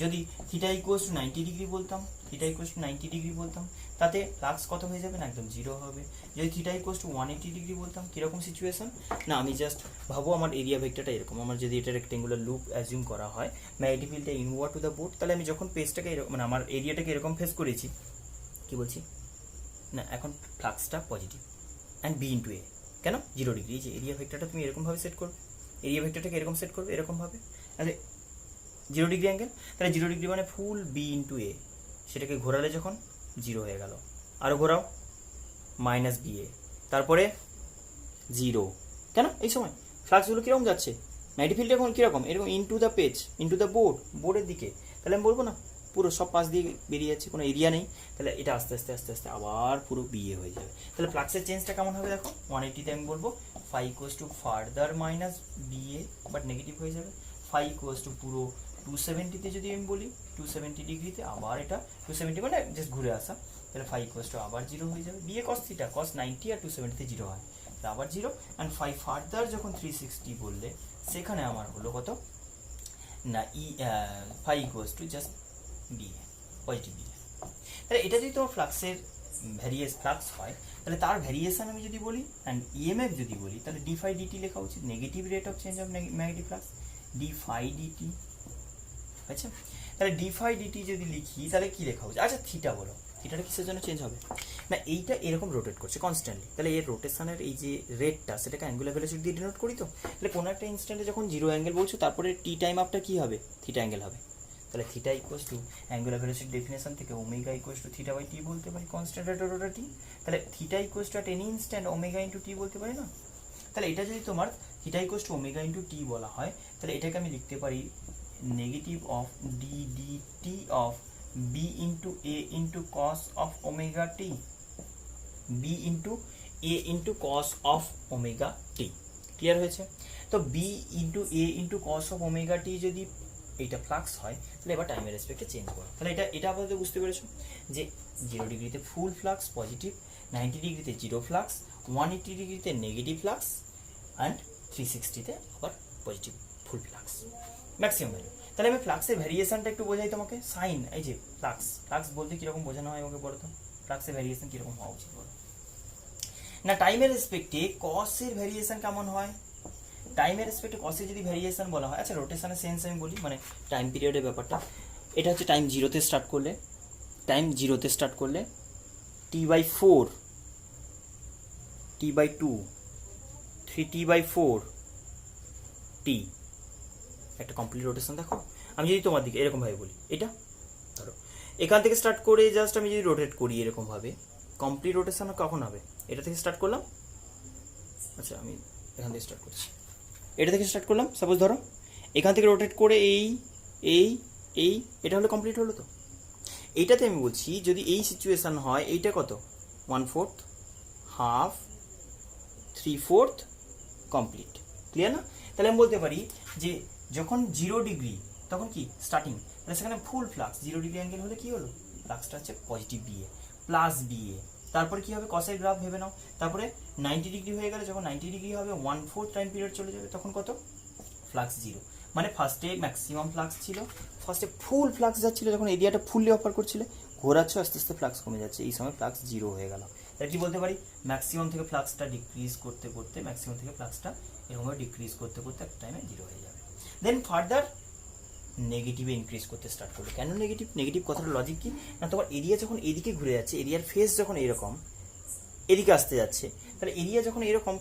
যদি থিটা ইকুয়ালস টু 90 ডিগ্রি বলতাম, থিটা ইকুয়ালস টু 90 ডিগ্রি বলতাম, তাতে ফ্লাক্স কত হয়ে যাবে না, একদম 0 হবে। যদি থিটা ইকুয়ালস টু 180 ডিগ্রি বলতাম, কিরকম সিচুয়েশন না, আমি জাস্ট ভাবো আমার এরিয়া ভেক্টরটা এরকম, আমার যদি এটা রেক্টেঙ্গুলার লুপ অ্যাজিউম করা হয়, ম্যাগনেটিক ফিল্ডটা ইনওয়ার্ড টু দ্য বোর্ড, তাহলে আমি যখন পেজটাকে মানে আমার এরিয়াটাকে এরকম ফেস করেছি, কি বলছি না, এখন ফ্লাক্সটা পজিটিভ অ্যান্ড বি ইন্টু এ, কেন 0 ডিগ্রি, যে এরিয়া ভেক্টরটা তুমি এরকমভাবে সেট করবে, এরিয়া ভেক্টরটাকে এরকম সেট করবে এরকমভাবে, তাহলে 0 ডিগ্রি অ্যাঙ্গেল, তাহলে 0 ডিগ্রি মানে ফুল বি ইন্টু এ, সেটাকে ঘোরালে যখন 0 হয়ে গেল, আরও ঘোরাও মাইনাস বি এ, তারপরে 0, কেন এই সময় ফ্লাক্সগুলো কীরকম যাচ্ছে, ম্যাগনেটিক ফিল্ড এখন কীরকম এরকম into the page, into the বোর্ডের দিকে, তাহলে আমি বলবো না পুরো সব পাশ দিয়ে বেরিয়ে যাচ্ছে, কোনো এরিয়া নেই, তাহলে এটা আস্তে আস্তে আস্তে আস্তে আবার পুরো বিয়ে হয়ে যাবে। তাহলে ফ্লাক্সের চেঞ্জটা কেমন হবে দেখো, 180তে আমি বলবো phi equals to further minus BA, but negative হয়ে যাবে, ফাই ইকুয়ালস টু পুরো 270তে যদি আমি বলি 270 ডিগ্রিতে আবার এটা 270 মানে জাস্ট ঘুরে আসা, তাহলে ফাই ইকুয়ালস টু আবার 0 হয়ে যাবে, বিএ কস থিটা, কস 90 আর 270তে 0 হয়, তাহলে আবার 0, অ্যান্ড ফাই ফার্দার যখন 360 বললে সেখানে আমার হলো কত না phi equals to just BA, positive BA. তাহলে এটা যদি তোমার ফ্লাক্সের ফ্লাক্স হয়, তাহলে তার ভ্যারিয়েশন আমি যদি বলি অ্যান্ড ইএমএফ যদি বলি, তাহলে ডি ফাই ডিটি লেখা উচিত, negative rate of change of magnetic flux, D phi DT. আচ্ছা, তাহলে ডি ফাই ডিটি যদি লিখি তাহলে কি লেখা উচিত, আচ্ছা থিটা বলো, থিটাটা কিসের জন্য চেঞ্জ হবে না, এইটা এরকম রোটেট করছে কনস্ট্যান্টলি, তাহলে এর রোটেশনের এই যে রেটটা সেটাকে অ্যাঙ্গুলার ভেলোসিটি দিয়ে ডিনোট করি, তো তাহলে কোনো একটা ইনস্ট্যান্টে যখন 0 অ্যাঙ্গেল বলছো তারপরে টি টাইম আপটা কি হবে, থিটা অ্যাঙ্গেল হবে, তাহলে theta equals to angular velocity definition থেকে omega equals to theta by T বলতে পারি, কনস্ট্যান্ট রেট অফ রোটেটিং, তাহলে theta equals to at any instant omega into T বলতে পারি না। তাহলে এটা যদি তোমার theta equals to omega into T বলা হয়, তাহলে এটাকে আমি লিখতে পারি negative of D D T of B into A into cos of omega T, B into A into cos of omega T, clear হয়েছে? তো B into A into cos of omega T যদি এইটা flux হয়, তাহলে এবার টাইমের রেসপেক্টে change করো, তাহলে এটা আপাতত বুঝতে পেরেছো যে 0 ডিগ্রিতে ফুল ফ্লাক্স পজিটিভ, 90 ডিগ্রিতে 0 ফ্লাক্স, 180 ডিগ্রিতে নেগেটিভ ফ্লাক্স, অ্যান্ড 360তে আবার পজিটিভ ফুল ফ্লাক্স ম্যাক্সিমাম ভ্যালু। তাহলে আমি ফ্লাক্সের ভ্যারিয়েশনটা একটু বোঝাই তোমাকে, সাইন, এই যে ফ্লাক্স বলতে কীরকম বোঝানো হয় আমাকে বলো তো, ফ্লাক্সের ভ্যারিয়েশন কীরকম হওয়া উচিত বলো না, টাইমের রেসপেক্টে কসের ভ্যারিয়েশন কেমন হয়, টাইমের রেসপেক্টে কসের যদি ভ্যারিয়েশন বলা হয়, আচ্ছা রোটেশনের সেন্স আমি বলি, মানে টাইম পিরিয়ডের ব্যাপারটা, এটা হচ্ছে টাইম 0তে স্টার্ট করলে t/4, t/2, 3t/4 t, একটা কমপ্লিট রোটেশন দেখো। আমি যদি তোমার দিকে এরকমভাবে বলি, এটা ধরো এখান থেকে স্টার্ট করে জাস্ট আমি যদি রোটেট করি এরকমভাবে, কমপ্লিট রোটেশন কখন হবে, এটা থেকে স্টার্ট করলাম, আচ্ছা আমি এখান থেকে স্টার্ট করছি, এটা থেকে স্টার্ট করলাম, সাপোজ ধরো এখান থেকে রোটেট করে এই এটা হলো কমপ্লিট হলো। তো এইটাতে আমি বলছি যদি এই সিচুয়েশান হয়, এইটা কত 1/4, হাফ, 3/4 কমপ্লিট। ক্লিয়ার না? তাহলে আমি বলতে পারি যে যখন 0 ডিগ্রি তখন কি স্টার্টিং, তাহলে সেখানে ফুল ফ্লাক্স 0 ডিগ্রি অ্যাঙ্গেল হলে কি হলো, ফ্লাক্সটা হচ্ছে পজিটিভ বিএ প্লাস বিএ। তারপরে কি হবে, কসের গ্রাফ ভেবে নাও। তারপরে 90 ডিগ্রি হয়ে গেলে, যখন 90 ডিগ্রি হবে 1/4 টাইম পিরিয়ড চলে যাবে, তখন কত, ফ্লাক্স 0। মানে ফার্স্টে ম্যাক্সিমাম ফ্লাক্স ছিল, ফার্স্টে ফুল ফ্লাক্স যাচ্ছিল, যখন এরিয়াটা ফুললি অফার করছিলে, ঘোরাচ্ছ আস্তে আস্তে ফ্লাক্স কমে যাচ্ছে, এই সময় ফ্লাক্স 0 হয়ে গেল। তাহলে কি বলতে পারি, ম্যাক্সিমাম থেকে ফ্লাক্সটা ডিক্রিজ করতে করতে, ম্যাক্সিমাম থেকে ফ্লাক্সটা এরকমভাবে ডিক্রিজ করতে করতে একটা টাইমে 0 হয়ে যাবে। দেন ফার্দার নেগেটিভে ইনক্রিজ করতে স্টার্ট করবে। কেন নেগেটিভ? নেগেটিভ কথাটা লজিক কি না, তোমার এরিয়া যখন এদিকে ঘুরে যাচ্ছে, এরিয়ার ফেস যখন এরকম এদিকে আসতে যাচ্ছে, তাহলে এরিয়া যখন এরকম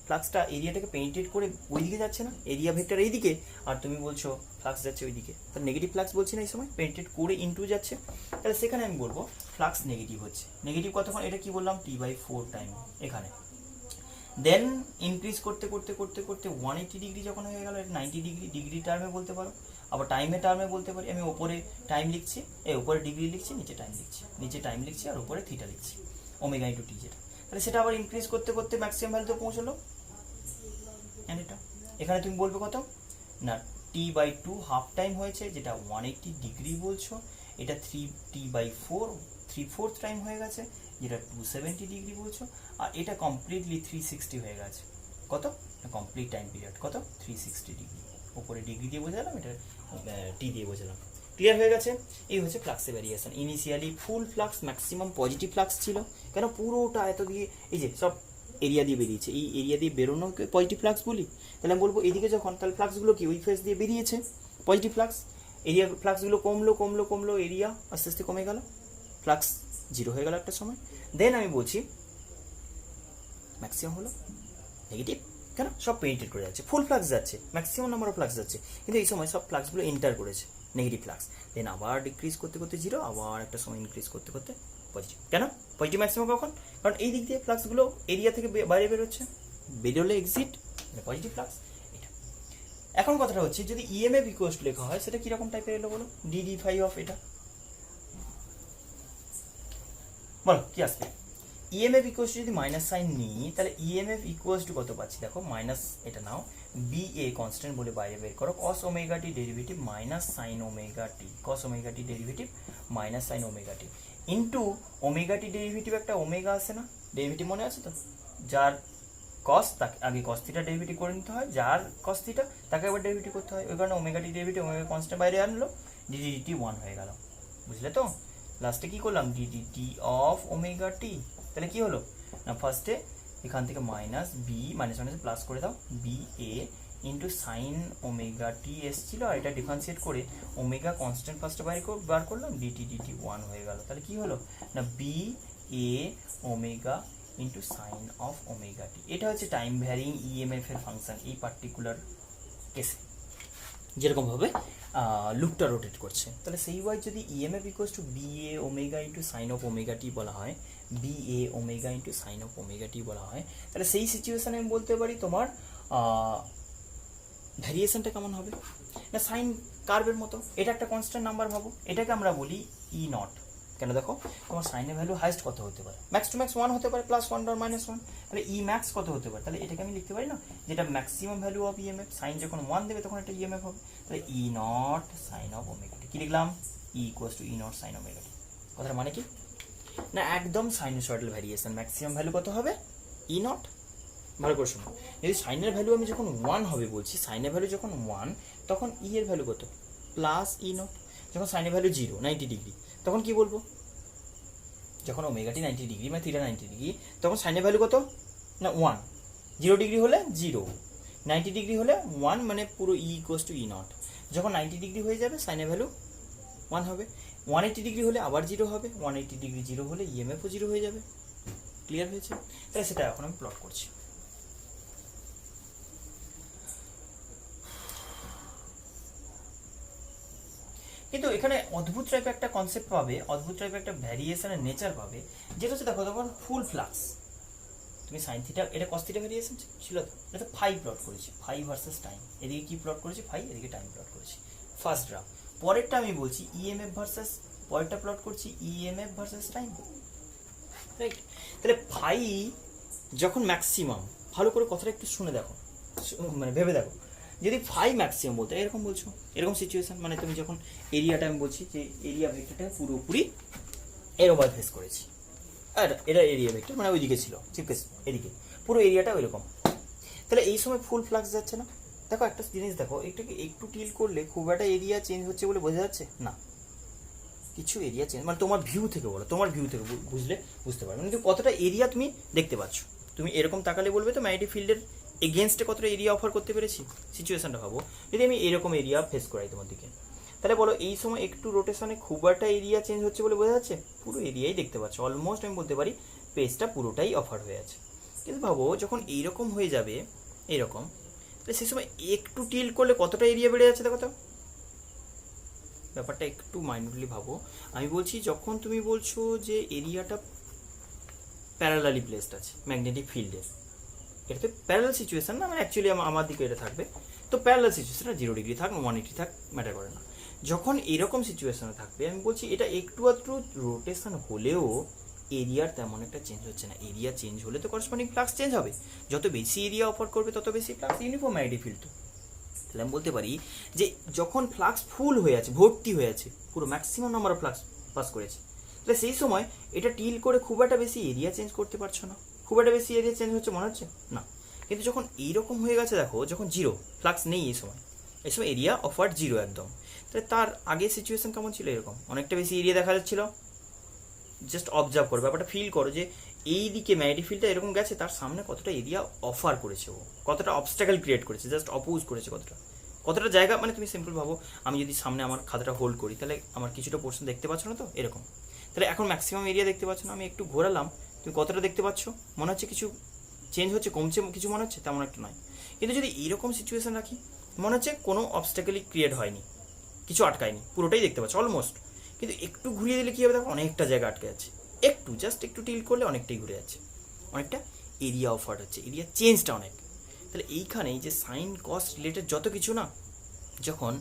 ফ্লাক্সটা এরিয়াটাকে পেনিট্রেট করে ওইদিকে যাচ্ছে না, এরিয়া ভেক্টর এইদিকে, আর তুমি বলছো ফ্লাক্স যাচ্ছে ওইদিকে, তাহলে নেগেটিভ ফ্লাক্স বলছি না এই সময়, পেনিট্রেট করে ইনটু যাচ্ছে, তাহলে সেখানে আমি বলবো ফ্লাক্স নেগেটিভ হচ্ছে। নেগেটিভ কতক্ষণ, এটা কি বললাম, T/4 টাইম এখানে। দেন ইনক্রিজ করতে করতে করতে করতে 180 ডিগ্রি যখন হয়ে গেল, এটা 90 ডিগ্রি টার্মে বলতে পারো, আবার টাইমে টার্মে বলতে পারি। আমি ওপরে টাইম লিখছি, উপরে ডিগ্রি লিখছি, নিচে টাইম লিখছি, নিচে টাইম লিখছি, আর উপরে থিটা লিখছি, ওমেগা ইন্টু টি যেটা। তাহলে সেটা আবার ইনক্রিজ করতে করতে ম্যাক্সিমাম ভ্যালুতে পৌঁছলো। এটা এখানে তুমি বলবে কত না, T/2 হাফ টাইম হয়েছে, যেটা 180 ডিগ্রি বলছো, এটা 3T/4 3/4 টাইম হয়ে গেছে, যেটা 270 ডিগ্রি বলছো, আর এটা কমপ্লিটলি 360 হয়ে গেছে। কত, কমপ্লিট টাইম পিরিয়ড কত, 360 ডিগ্রি। উপরে ডিগ্রি দিয়ে বোঝালাম, এটা টি দিয়ে বোঝালাম। ক্লিয়ার হয়ে গেছে? এই হচ্ছে ফ্লাক্সের ভ্যারিয়েশন। ইনিশিয়ালি ফুল ফ্লাক্স, ম্যাক্সিমাম পজিটিভ ফ্লাক্স ছিল, কেন পুরোটা এত দিয়ে এই যে সব এরিয়া দিয়ে বেরিয়েছে, এই এরিয়া দিয়ে বেরোনো পজিটিভ ফ্লাক্স বলি। তাহলে আমি বলবো এদিকে যখন, তাহলে ফ্লাক্সগুলো কি ওই ফেস দিয়ে বেরিয়েছে, পজিটিভ ফ্লাক্স, এরিয়া ফ্লাক্সগুলো কমলো কমলো কমলো, এরিয়া আস্তে আস্তে কমে গেল, ফ্লাক্স 0 হয়ে গেল একটা সময়। দেন আমি বলছি ম্যাক্সিমাম হলো নেগেটিভ, কেন সব পেনিট্রেট করে যাচ্ছে, ফুল ফ্লাক্স যাচ্ছে, ম্যাক্সিমাম নাম্বার অফ ফ্লাক্স যাচ্ছে, কিন্তু এই সময় সব ফ্লাক্সগুলো এন্টার করেছে নেগেটিভ ফ্লাক্স। দেন আবার ডিক্রিজ করতে করতে 0, আবার একটা সময় ইনক্রিজ করতে করতে পজিটিভ। কেন পজিটিভ ম্যাক্সিমাম কখন, কারণ এই দিক দিয়ে ফ্লাক্সগুলো এরিয়া থেকে বাইরে বেরোচ্ছে, বেরোলে এক্সিট, পজিটিভ ফ্লাক্স এটা। এখন কথাটা হচ্ছে যদি ইএমএফ ইকুয়ালস টু লেখা হয়, সেটা কিরকম টাইপের এলো বলো, DD5 অফ এটা বলো কি আসবে। ইএমএফ ইকুয়ালস টু যদি মাইনাস সাইন নিই, তাহলে ইএমএফ ইকুয়ালস টু কত পাচ্ছি দেখো, মাইনাস এটা নাও, BA কনস্ট্যান্ট বলে বাইরে বের করো, cos omega t derivative minus sine omega টি, cos omega t derivative minus sine omega টি ইন্টু ওমেগা টি ডেরিভেটিভ, একটা ওমেগা আছে না ডেরিভেটিভ, মনে আছে তো, যার cos তাকে আগে cos থিটা ডেরিভেটিভ করে নিতে হয়, যার cos থিটা তাকে আবার ডেরিভেটিভ করতে হয়, ওই কারণে omega t derivative omega constant বাইরে আনলো, ডিডি 1 হয়ে গেল, বুঝলে তো। লাস্টে কি করলাম, ডিডি অফ ওমেগা টি, তাহলে কি হলো না, ফার্স্টে এখান থেকে minus B, minus minus plus করে দাও, B A into sine omega T এসছিল, আর এটা ডিফারেন্সিয়েট করে ওমেগা কনস্ট্যান্ট ফার্স্টে বার করলাম, ডিটি 1 হয়ে গেল। তাহলে কি হলো না, B A omega into sine of omega T. এটা হচ্ছে টাইম ভ্যারিং ইএমএফ এর ফাংশন এই পার্টিকুলার কেসে, যেরকমভাবে লুপটা রোটেট করছে। তাহলে সেই ওয়াইজ যদি EMF equals to B A omega into sine of omega T বলা হয়, B A omega into sine of omega T বলা হয়, তাহলে সেই সিচুয়েশনে আমি বলতে পারি তোমার ভ্যারিয়েশনটা কেমন হবে না, সাইন কার্ভের মতো। এটা একটা কনস্ট্যান্ট নাম্বার ভাবো, এটাকে আমরা বলি ই নট। কেন দেখো, তোমার সাইনের ভ্যালু হাইস্ট কত হতে পারে, ম্যাক্স টু ম্যাক্স 1 হতে পারে, +1 or -1, তাহলে ই ম্যাক্স কত হতে পারে, তাহলে এটাকে আমি লিখতে পারি না, যেটা maximum value of EMF, sine যখন 1 দেবে তখন এটা ইএমএফ হবে, তাহলে E naught sine of omega T. কি লিখলাম, E equals to E naught sine omega T. কথার মানে কি না, একদম সাইনোসয়েডাল ভ্যারিয়েশন, ম্যাক্সিমাম ভ্যালু কত হবে, ই নট। ভালো করে শোনো, যদি সাইনের ভ্যালু আমি যখন 1 হবে বলছি, সাইনের ভ্যালু যখন 1, তখন ই এর ভ্যালু কত, প্লাস ই নট। যখন সাইনের ভ্যালু 0 90 ডিগ্রি, তখন কি বলবো, যখন ওমেগাটি 90 ডিগ্রি মানে থিটা 90 ডিগ্রি, তখন সাইনের ভ্যালু কত না 1, 0 ডিগ্রি হলে 0, 90 ডিগ্রি হলে 1, মানে পুরো ই ইকুয়ালস টু ই নট। যখন 90 ডিগ্রি হয়ে যাবে সাইনের ভ্যালু 1 হবে, 180 ডিগ্রি হলে আবার 0 হবে, 180 ডিগ্রি 0 হলে ইএমএফও 0 হয়ে যাবে। ক্লিয়ার হয়েছে? তাহলে সেটা এখন আমি প্লট করছি। কিন্তু এখানে অদ্ভুত টাইপের একটা কনসেপ্ট পাবে, অদ্ভুত টাইপের একটা ভ্যারিয়েশনের নেচার পাবে, যেটা হচ্ছে দেখো তখন ফুল ফ্লাক্স, তুমি সাইন থিটা, এটা কস থিটা ভ্যারিয়েশন ছিল তো, এটা 5 প্লট করেছি, 5 ভার্সেস টাইম, এদিকে কি প্লট করেছি 5, এদিকে টাইম প্লট করেছি, ফার্স্ট গ্রাফ। পরেরটা আমি বলছি ইএমএফ ভার্সেস, পরেরটা প্লট করছি ইএমএফ ভার্সেস টাইম, রাইট। তাহলে 5 যখন ম্যাক্সিমাম, ভালো করে কথাটা একটু শুনে দেখো, মানে ভেবে দেখো, যদি ফাই ম্যাক্সিমাম বলতে এরকম বলছো, এরকম সিচুয়েশন, মানে তুমি যখন এরিয়াটা আমি বলছি যে এরিয়া ভেক্টরটা পুরোপুরি এরকম ফেস করেছি, আর এটা এরিয়া ভেক্টর মানে ওইদিকে ছিল চিপকেস, এদিকে পুরো এরিয়াটা ওইরকম, তাহলে এই সময় ফুল ফ্লাক্স যাচ্ছে না। দেখো একটা জিনিস দেখো, এটাকে একটু টিল করলে খুব একটা এরিয়া চেঞ্জ হচ্ছে বলে বোঝা যাচ্ছে না, কিছু এরিয়া চেঞ্জ, মানে তোমার ভিউ থেকে বলো, তোমার ভিউ থেকে বুঝলে বুঝতে পারবে, কিন্তু কতটা এরিয়া তুমি দেখতে পাচ্ছ, তুমি এরকম তাকালে বলবে তো ম্যাগনেটিক ফিল্ডের এগেনস্টে কতটা এরিয়া অফার করতে পেরেছি। সিচুয়েশনটা ভাবো, যদি আমি এরকম এরিয়া ফেস করাই তোমার দিকে, তাহলে বলো এই সময় একটু রোটেশনে খুব একটা এরিয়া চেঞ্জ হচ্ছে বলে বোঝা যাচ্ছে, পুরো এরিয়াই দেখতে পাচ্ছ, অলমোস্ট আমি বলতে পারি পেজটা পুরোটাই অফার হয়ে আছে। কিন্তু ভাবো যখন এইরকম হয়ে যাবে এরকম, তাহলে সেই সময় একটু টিল করলে কতটা এরিয়া বেড়ে যাচ্ছে দেখো তো, ব্যাপারটা একটু মাইন্ডলি ভাবো। আমি বলছি যখন তুমি বলছো যে এরিয়াটা প্যারালালি প্লেসড আছে ম্যাগনেটিক ফিল্ডের, এটা তো প্যারালাল সিচুয়েশন না, মানে অ্যাকচুয়ালি আমার দিকে এটা থাকবে, তো প্যারালাল সিচুয়েশনটা 0 ডিগ্রি থাক 180 থাক ম্যাটার করে না, যখন এরকম সিচুয়েশনে থাকবে আমি বলছি এটা একটু আধটু রোটেশন হলেও এরিয়ার তেমন একটা চেঞ্জ হচ্ছে না, এরিয়া চেঞ্জ হলে তো করসপন্ডিং ফ্লাক্স চেঞ্জ হবে, যত বেশি এরিয়া অফার করবে তত বেশি ফ্লাক্স, ইউনিফর্ম ম্যাগনেটিক ফিল্ড। তো তাহলে আমি বলতে পারি যে যখন ফ্লাক্স ফুল হয়ে আছে, ভর্তি হয়ে আছে, পুরো maximum number of flux pass করেছে, তাহলে সেই সময় এটা টিল করে খুব একটা বেশি এরিয়া চেঞ্জ করতে পারছো না, খুব একটা বেশি এরিয়া চেঞ্জ হচ্ছে মনে হচ্ছে না। কিন্তু যখন এইরকম হয়ে গেছে দেখো, যখন 0 ফ্লাক্স নেই এই সময় এরিয়া অফার 0 একদম, তাহলে তার আগে সিচুয়েশন কেমন ছিল, এরকম অনেকটা বেশি এরিয়া দেখা যাচ্ছিল। জাস্ট অবজার্ভ করো, ব্যাপারটা ফিল করো যে এই দিকে ম্যাগনেটিক ফিল্ডটা এরকম গেছে, তার সামনে কতটা এরিয়া অফার করেছে ও, কতটা অবস্ট্যাকল ক্রিয়েট করেছে, জাস্ট অপোজ করেছে কতটা জায়গা, মানে তুমি সিম্পল ভাবো, আমি যদি সামনে আমার খাতাটা হোল্ড করি তাহলে আমার কিছুটা পোর্শন দেখতে পাচ্ছ না তো এরকম, তাহলে এখন ম্যাক্সিমাম এরিয়া দেখতে পাচ্ছ না, আমি একটু ঘোরালাম, তুমি কতটা দেখতে পাচ্ছ, মনে হচ্ছে কিছু চেঞ্জ হচ্ছে, কমছে কিছু মনে হচ্ছে, তেমন একটা নয়। কিন্তু যদি এইরকম সিচুয়েশন রাখি, মনে হচ্ছে কোনো অবস্ট্যাকলই ক্রিয়েট হয়নি, কিছু আটকায়নি, পুরোটাই দেখতে পাচ্ছ অলমোস্ট, কিন্তু একটু ঘুরিয়ে দিলে কি হবে দেখো, অনেকটা জায়গা আটকে আছে, একটু জাস্ট একটু টিল করলে অনেকটাই ঘুরে যাচ্ছে, অনেকটা এরিয়া অফার হচ্ছে, এরিয়া চেঞ্জটা অনেক। তাহলে এইখানেই যে সাইন কস্ট রিলেটেড যত কিছু না, যখন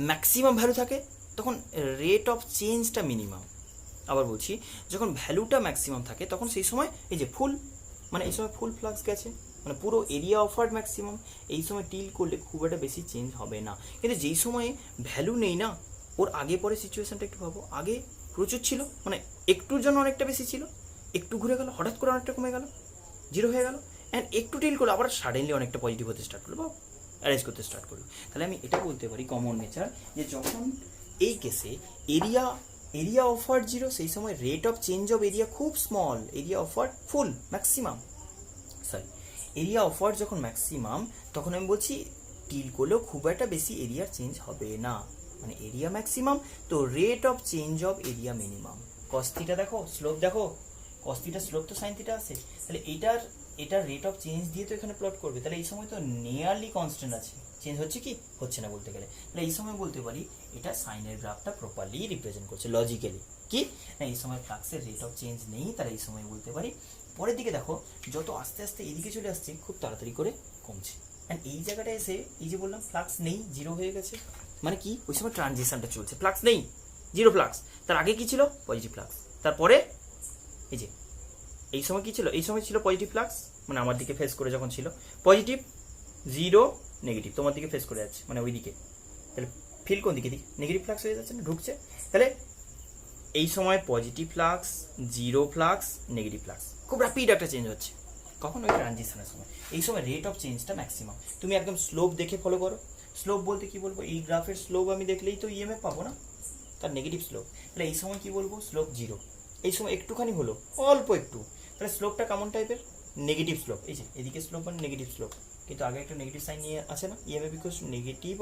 ম্যাক্সিমাম ভ্যালু থাকে তখন রেট অফ চেঞ্জটা মিনিমাম, আবার বলছি যখন ভ্যালুটা ম্যাক্সিমাম থাকে তখন সেই সময় এই যে ফুল, মানে এই সময় ফুল ফ্লাক্স গেছে, মানে পুরো এরিয়া অফার্ড ম্যাক্সিমাম, এই সময় টিল করলে খুব একটা বেশি চেঞ্জ হবে না। কিন্তু যেই সময়ে ভ্যালু নেই না, ওর আগে পরে সিচুয়েশনটা একটু ভাবো, আগে প্রচুর ছিল, মানে একটুর জন্য অনেকটা বেশি ছিল, একটু ঘুরে গেল, হঠাৎ করে অনেকটা কমে গেল, 0 হয়ে গেল, অ্যান্ড একটু টিল করলো আবার সাডেনলি অনেকটা পজিটিভ হতে স্টার্ট করলো বা অ্যারেঞ্জ করতে স্টার্ট করলো। তাহলে আমি এটা বলতে পারি কমন নেচার, যে যখন এই কেসে এরিয়া অফার 0, সেই সময় rate of change of area খুব স্মল, এরিয়া অফার ফুল ম্যাক্সিমাম, সরি এরিয়া অফার যখন ম্যাক্সিমাম, তখন আমি বলছি টিল করলেও খুব একটা বেশি এরিয়ার চেঞ্জ হবে না, মানে এরিয়া ম্যাক্সিমাম, তো rate of change of area minimum. কস্তিটা দেখো, স্লোপ দেখো, কস্তিটা স্লোপ তো সাইন থিটা আছে, তাহলে এটার রেট অফ চেঞ্জ দিয়ে তো এখানে প্লট করবে, তাহলে এই সময় তো নিয়ারলি কনস্ট্যান্ট আছে, চেঞ্জ হচ্ছে কি হচ্ছে না বলতে গেলে, তাহলে এই সময় বলতে পারি এটা সাইনের গ্রাফটা প্রপারলি রিপ্রেজেন্ট করছে লজিক্যালি, কি না এই সময় ফ্লাক্সের রেট অফ চেঞ্জ নেই, তাহলে এই সময় বলতে পারি। পরের দিকে দেখো, যত আস্তে আস্তে এদিকে চলে আসছে খুব তাড়াতাড়ি করে কমছে, অ্যান্ড এই জায়গাটা এসে এই যে বললাম ফ্লাক্স নেই, 0 হয়ে গেছে, মানে কি ওই সময় ট্রানজিশনটা চলছে, ফ্লাক্স নেই, 0 ফ্লাক্স, তার আগে কি ছিল পজিটিভ ফ্লাক্স, তারপরে এই যে এই সময় কি ছিল, এই সময় ছিল পজিটিভ ফ্লাক্স, মানে আমার দিকে ফেস করে যখন ছিল পজিটিভ, 0 নেগেটিভ, তোমার দিকে ফেস করে যাচ্ছে মানে ওই দিকে, তাহলে ফিল কোন দিকে নেগেটিভ ফ্লাক্স হয়ে যাচ্ছে না, ঢুকছে, তাহলে এই সময় positive flux, 0 flux, negative flux, খুব র্যাপিড একটা চেঞ্জ হচ্ছে, কখন ওই ট্রানজিশনের সময়, এই সময় রেট অফ চেঞ্জটা ম্যাক্সিমাম। তুমি একদম স্লোপ দেখে ফলো করো, স্লোপ বলতে কি বলবো, এই গ্রাফের স্লোপ আমি দেখলেই তো ইএমএফ পাবো না, তার নেগেটিভ স্লোপ, তাহলে এই সময় কি বলবো স্লোপ 0, এই সময় একটুখানি হলো অল্প একটু, তাহলে স্লোপটা কেমন টাইপের, নেগেটিভ স্লোপ, এই যে এদিকে স্লোপ মানে নেগেটিভ স্লোপ, কিন্তু আগে একটা নেগেটিভ সাইন নিয়ে আছে না, EMF equals to negative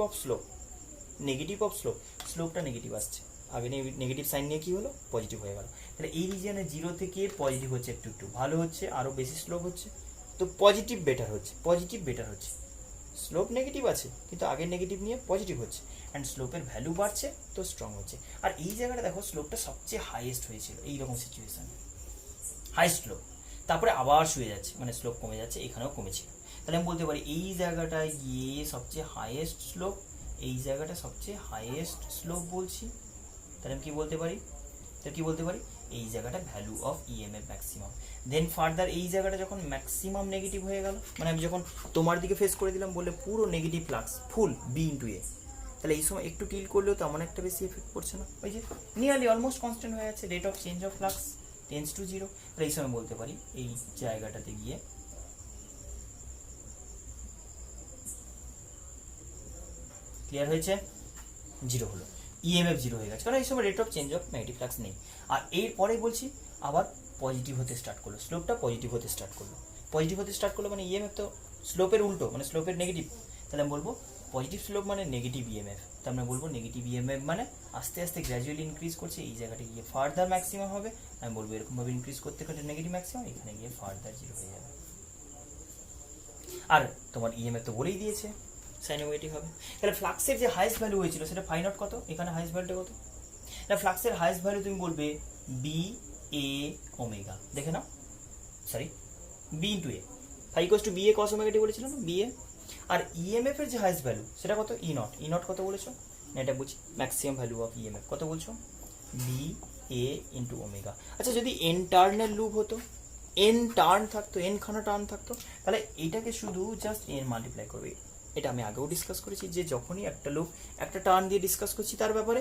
of slope, স্লোপটা নেগেটিভ আসছে, আগে নেগেটিভ সাইন নিয়ে কি হলো পজিটিভ হয়ে গেল, তাহলে এই রিজিয়নে 0 থেকে পজিটিভ হচ্ছে, একটু একটু ভালো হচ্ছে, আরও বেশি স্লোপ হচ্ছে, তো পজিটিভ বেটার হচ্ছে, স্লোপ নেগেটিভ আছে কিন্তু আগের নেগেটিভ নিয়ে পজিটিভ হচ্ছে, অ্যান্ড স্লোপের ভ্যালু বাড়ছে তো স্ট্রং হচ্ছে। আর এই জায়গাটা দেখো স্লোপটা সবচেয়ে হাইয়েস্ট হয়েছিল এইরকম সিচুয়েশনে, হাইয়েস্ট স্লোপ, তারপরে আবার শুয়ে যাচ্ছে, মানে স্লোপ কমে যাচ্ছে, এখানেও কমেছিল, তাহলে আমি বলতে পারি এই জায়গাটায় গিয়ে সবচেয়ে হাইয়েস্ট স্লোপ, এই জায়গাটা সবচেয়ে হাইয়েস্ট স্লোপ বলছি, তাহলে আমি কি বলতে পারি, এই জায়গাটা value of EMF maximum. Then further এই জায়গাটা যখন ম্যাক্সিমাম নেগেটিভ হয়ে গেল, মানে আমি যখন তোমার দিকে ফেস করে দিলাম বলে পুরো নেগেটিভ ফ্লাক্স ফুল বি ইন্টু এ, তাহলে এই সময় একটু টিল করলেও তেমন একটা বেশি এফেক্ট পড়ছে না, ওই যে নিয়ারলি অলমোস্ট কনস্ট্যান্ট হয়ে যাচ্ছে, rate of change of flux tends to zero. তাহলে এই সময় বলতে পারি এই জায়গাটাতে গিয়ে ক্লিয়ার হয়েছে, জিরো হলো, ইএমএফ জিরো হয়ে গেছে, কারণ এই সময় rate of change of negative flux নেই। আর এরপরে বলছি আবার পজিটিভ হতে স্টার্ট করলো, স্লোপটা পজিটিভ হতে স্টার্ট করলো, পজিটিভ হতে স্টার্ট করলো মানে ইএমএফ তো স্লোপের উল্টো, মানে স্লোপের নেগেটিভ, তাহলে আমি বলবো পজিটিভ স্লোপ মানে নেগেটিভ ইএমএফ, তার মানে বলবো নেগেটিভ ইএমএফ মানে আস্তে আস্তে গ্র্যাজুয়ালি ইনক্রিজ করছে, এই জায়গাটা গিয়ে ফার্দার ম্যাক্সিমাম হবে, আমি বলবো এরকমভাবে ইনক্রিজ করতে করতে নেগেটিভ ম্যাক্সিমাম, এখানে গিয়ে ফার্দার জিরো হয়ে যাবে। আর তোমার ইএমএফ তো বলেই দিয়েছে সাইনোমেটিক হবে। তাহলে ফ্লাক্সের যে হাইস্ট ভ্যালু হয়েছিল সেটা ফাই নট কত, এখানে হাইস্ট ভ্যালুটা কত, তাহলে ফ্লাক্সের হাইস্ট ভ্যালু তুমি বলবে বি এ ওমেগা, দেখে নাও, sorry B into A, phi equals to B A cos omega T বলেছিল না, বি এ। আর ইএমএফ এর যে হাইস্ট ভ্যালু সেটা কত, ই নট, ই নট কত বলেছো না, এটা বুঝি ম্যাক্সিমাম ভ্যালু অফ ইএমএফ কত বলছো, বি এ ইন্টু ওমেগা। আচ্ছা যদি এন টার্নের লুপ হতো, এন টার্ন থাকতো, এন খানা টার্ন থাকতো, তাহলে এইটাকে শুধু জাস্ট এন মাল্টিপ্লাই করবে। এটা আমি আগেও ডিসকাস করেছি যে যখনই একটা লুপ একটা টার্ন দিয়ে ডিসকাস করছি তার ব্যাপারে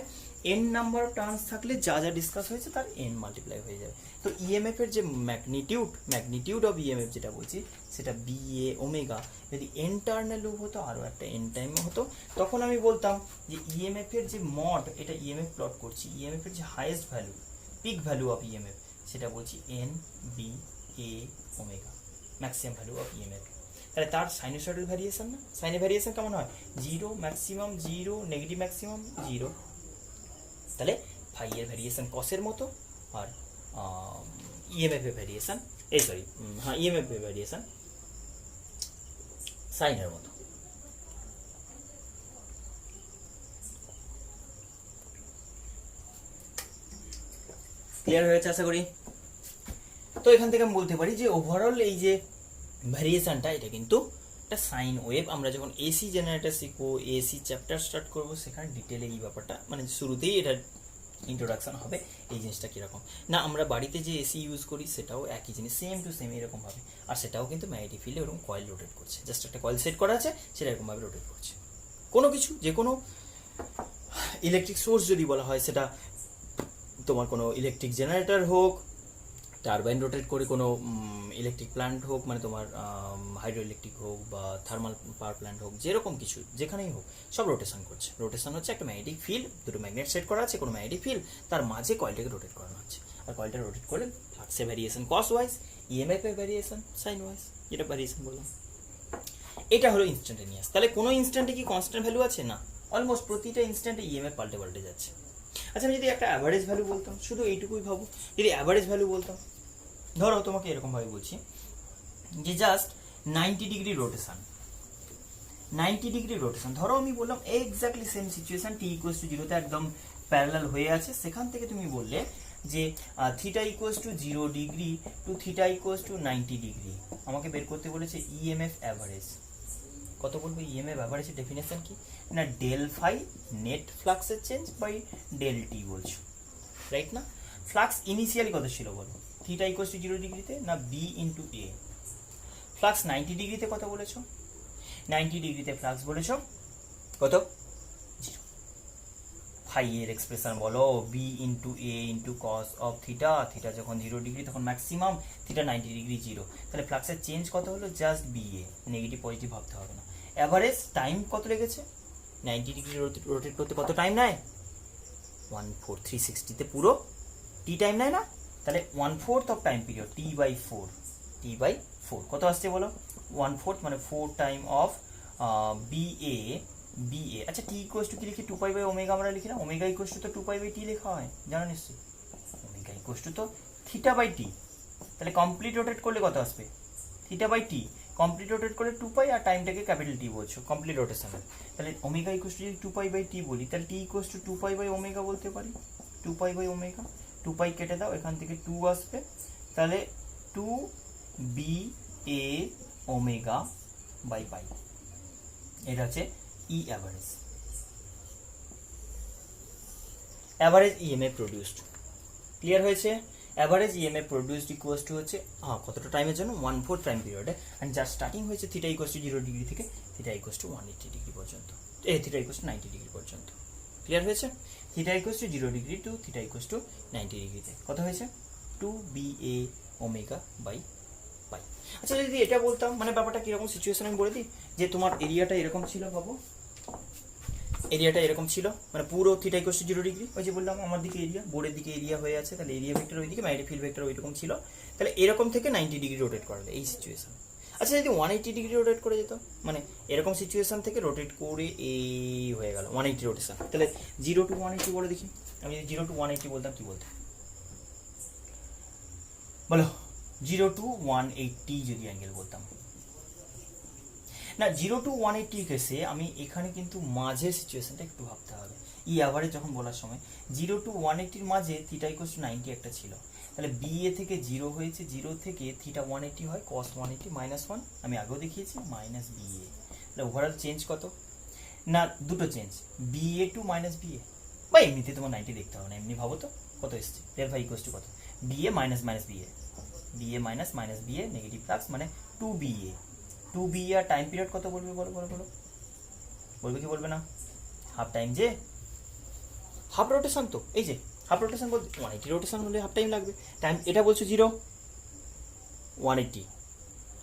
এন নাম্বার অফ টার্নস থাকলে যা যা ডিসকাস হয়েছে তার এন মাল্টিপ্লাই হয়ে যাবে। তো ইএমএফ এর যে ম্যাগনিটিউড অফ ইএমএফ যেটা বলছি সেটা বি এ ওমেগা, যদি এন টার্নের লুপ হতো আরও একটা এন টাইম হতো, তখন আমি বলতাম যে ইএমএফ এর যে মড, এটা ইএমএফ প্লট করছি, ইএমএফ এর যে highest value, peak value of EMF সেটা বলছি N B A omega, maximum value of EMF. তাহলে তার সাইনোসয়েডাল ভ্যারিয়েশন না, সাইনে ভ্যারিয়েশন কেমন হয়, zero maximum zero, negative maximum zero, তাহলে ফাই এর ভ্যারিয়েশন কসের মতো, আর ইএমএফ এর ভ্যারিয়েশন ইএমএফ এর ভ্যারিয়েশন সাইনের মতো। ক্লিয়ার হয়েছে আশা করি। তো এখান থেকে আমি বলতে পারি যে ওভারঅল এই যে ভ্যারিয়েশনটা এটা কিন্তু একটা সাইন ওয়েভ। আমরা যখন এসি জেনারেটর শিখবো, এসি চ্যাপ্টার স্টার্ট করবো, সেখানে ডিটেলে এই ব্যাপারটা মানে শুরুতেই এটার ইন্ট্রোডাকশন হবে, এই জিনিসটা কীরকম না, আমরা বাড়িতে যে এসি ইউজ করি সেটাও একই জিনিস, সেম টু সেম এরকম হবে, আর সেটাও কিন্তু ম্যাগনেটিক ফিল্ডে ওরকম কয়েল রোটেট করছে, জাস্ট একটা কয়েল সেট করা আছে সেটা এরকমভাবে রোটেট করছে। কোনো কিছু যে কোনো ইলেকট্রিক সোর্স যদি বলা হয়, সেটা তোমার কোনো ইলেকট্রিক জেনারেটর হোক, টারবাইন রোটেট করে কোনো ইলেকট্রিক প্ল্যান্ট হোক, মানে তোমার হাইড্রো ইলেকট্রিক হোক বা থার্মাল পাওয়ার প্ল্যান্ট হোক, যেরকম কিছু যেখানেই হোক সব রোটেশন করছে। রোটেশন হচ্ছে একটা ম্যাগনেটিক ফিল্ড, দুটো ম্যাগনেট সেট করা আছে, কোনো ম্যাগনেটিক ফিল্ড, তার মাঝে কয়েলটাকে রোটেট করানো হচ্ছে, আর কয়েলটা রোটেট করলে ফ্লাক্সের ভ্যারিয়েশন কস ওয়াইজ, ইএমএফ এর ভ্যারিয়েশন সাইন ওয়াইজ, যেটা ভ্যারিয়েশন বললাম। এটা হলো ইনস্ট্যান্টেনিয়াস। তাহলে কোনো ইনস্ট্যান্টে কি কনস্ট্যান্ট ভ্যালু আছে না, অলমোস্ট প্রতিটা ইনস্ট্যান্টে ইএমএফ পাল্টে যাচ্ছে। আচ্ছা আমি যদি একটা অ্যাভারেজ ভ্যালু বলতাম, শুধু এইটুকুই ভাবো, যদি অ্যাভারেজ ভ্যালু বলতাম, ধরো তোমাকে এরকমভাবে বলছি যে just 90 degree rotation, 90 degree rotation, ধরো আমি বললাম এক্স্যাক্টলি সেম সিচুয়েশন, টি ইকুয়ালস টু জিরোতে একদম প্যারালাল হয়ে আছে, সেখান থেকে তুমি বললে যে theta equals to 0 degree to theta equals to 90 degree, আমাকে বের করতে বলেছে ইএমএফ অ্যাভারেজ। কত বলবো ইএমএফ অ্যাভারেজের ডেফিনেশন কি না, ডেল ফাই নেট ফ্লাক্সের চেঞ্জ বাই ডেল টি বলছো, রাইট না? ফ্লাক্স ইনিশিয়ালি কত ছিল বলো, থিটা ইকুয়ালস টু 0 ডিগ্রিতে না বি ইন্টু এ। ফ্লাক্স 90 ডিগ্রিতে কত বলেছো, 90 ডিগ্রিতে ফ্লাক্স বলেছো কত, 0। ফাই এর এক্সপ্রেশন বলো B into A into cos of theta, theta যখন 0 ডিগ্রি তখন ম্যাক্সিমাম, থিটা 90 ডিগ্রি 0, তাহলে ফ্লাক্সের চেঞ্জ কত হলো, just B A, negative positive ভাবতে হবে না। অ্যাভারেজ টাইম কত লেগেছে, 90 ডিগ্রি রোটেট করতে কত টাইম নেয়, 1/4, 360তে পুরো টি টাইম নেয় না, তাহলে 1/4 অফ টাইম পিরিয়ড, টি/4 কত আসছে বলো, 1/4 মানে 4 টাইম অফ বি এ। আচ্ছা টি ইকুয়ালস টু কি লিখি, 2 পাই বাই ওমেগা আমরা লিখি না, ওমেগা ইকুয়ালস টু তো 2 পাই বাই টি লেখা হয়, জানো নিশ্চয়ই, ওমেগা ইকুয়ালস টু তো থিটা বাই টি, তাহলে কমপ্লিট রোটেট করলে কত আসবে, theta by T, complete rotate করলে 2 পাই, আর টাইমটাকে ক্যাপিটাল টি বলছো কমপ্লিট রোটেশনে, তাহলে ওমেগা ইকুয়ালস টু যদি 2 পাই বাই টি বলি, তাহলে T equals to 2 pi by omega বলতে পারি, 2 পাই বাই ওমেগা, 2 পাই কেটে দাও, এখান থেকে 2 আসবে, তাহলে 2 B A omega by pi, এটা হচ্ছে E average, average EMF produced. Clear হয়েছে? Average EMF produced equals to হচ্ছে কতটা টাইমের জন্য 1/4 টাইম পিরিয়ডে, অ্যান্ড যার স্টার্টিং হয়েছে থিটা ইকুয়ালস টু 0 ডিগ্রি থেকে থিটা ইকুয়ালস টু 180 ডিগ্রি পর্যন্ত, থিটা ইকুয়ালস টু 90 ডিগ্রি পর্যন্ত। ক্লিয়ার হয়েছে? Theta equals to 0 degree to theta equals to 90 ডিগ্রিতে কত হয়েছে 2BA ওমেগা বাই পাই। আচ্ছা যদি এটা বলতাম, মানে ব্যাপারটা কিরকম সিচুয়েশন আমি বলে দিই, যে তোমার এরিয়াটা এরকম ছিল, ভাবো এরিয়াটা এরকম ছিল, মানে পুরো থিটা ইকুয়ালস টু 0 ডিগ্রি, ওই যে বললাম আমার দিকে এরিয়া, বোর্ডের দিকে এরিয়া হয়ে আছে, তাহলে এরিয়া ভেক্টর ওইদিকে, ম্যাগনেটিক ফিল্ড ভেক্টর ওইরকম ছিল, তাহলে এরকম থেকে 90 ডিগ্রি রোটেট করালে এই সিচুয়েশন। আচ্ছা যদি 180 ডিগ্রি রোটেট করে যেত, মানে এরকম সিচুয়েশন থেকে রোটেট করে এই হয়ে গেল 180 রোটেশন, তাহলে 0 to 180 বলে দেখি, আমি যদি 0 to 180 বলতাম কি বলতাম বলো, 0 to 180 যদি অ্যাঙ্গেল বলতাম না, 0 to 180 কেসে আমি এখানে কিন্তু মাঝের সিচুয়েশনটা একটু ভাবতে হবে। ই অ্যাভারেজ যখন বলার সময় 0 to 180 মাঝে থিটা ইকুয়ালস টু 90 একটা ছিল, তাহলে BA থেকে 0 হয়েছে, 0 থেকে থিটা 180 হয় cos 180 মাইনাস 1, আমি আগেও দেখিয়েছি মাইনাস BA, তাহলে ওভারঅল চেঞ্জ কত না, দুটো change, BA to minus BA, বা এমনিতে তোমার 90 দেখতে হবে না, এমনি ভাবো তো কত এসছে, ডেল ফাই ইকুয়ালস টু কত, BA minus minus BA, BA minus minus BA negative flux মানে 2BA, 2BA আর টাইম পিরিয়ড কত বলবে বলো বলো বলো, বলবে কি বলবে না, হাফ টাইম, যে হাফ রোটেশন, তো এই যে হাফ রোটেশন বলতে 180 রোটেশন হলে হাফ টাইম লাগবে, টাইম এটা বলছো 0 180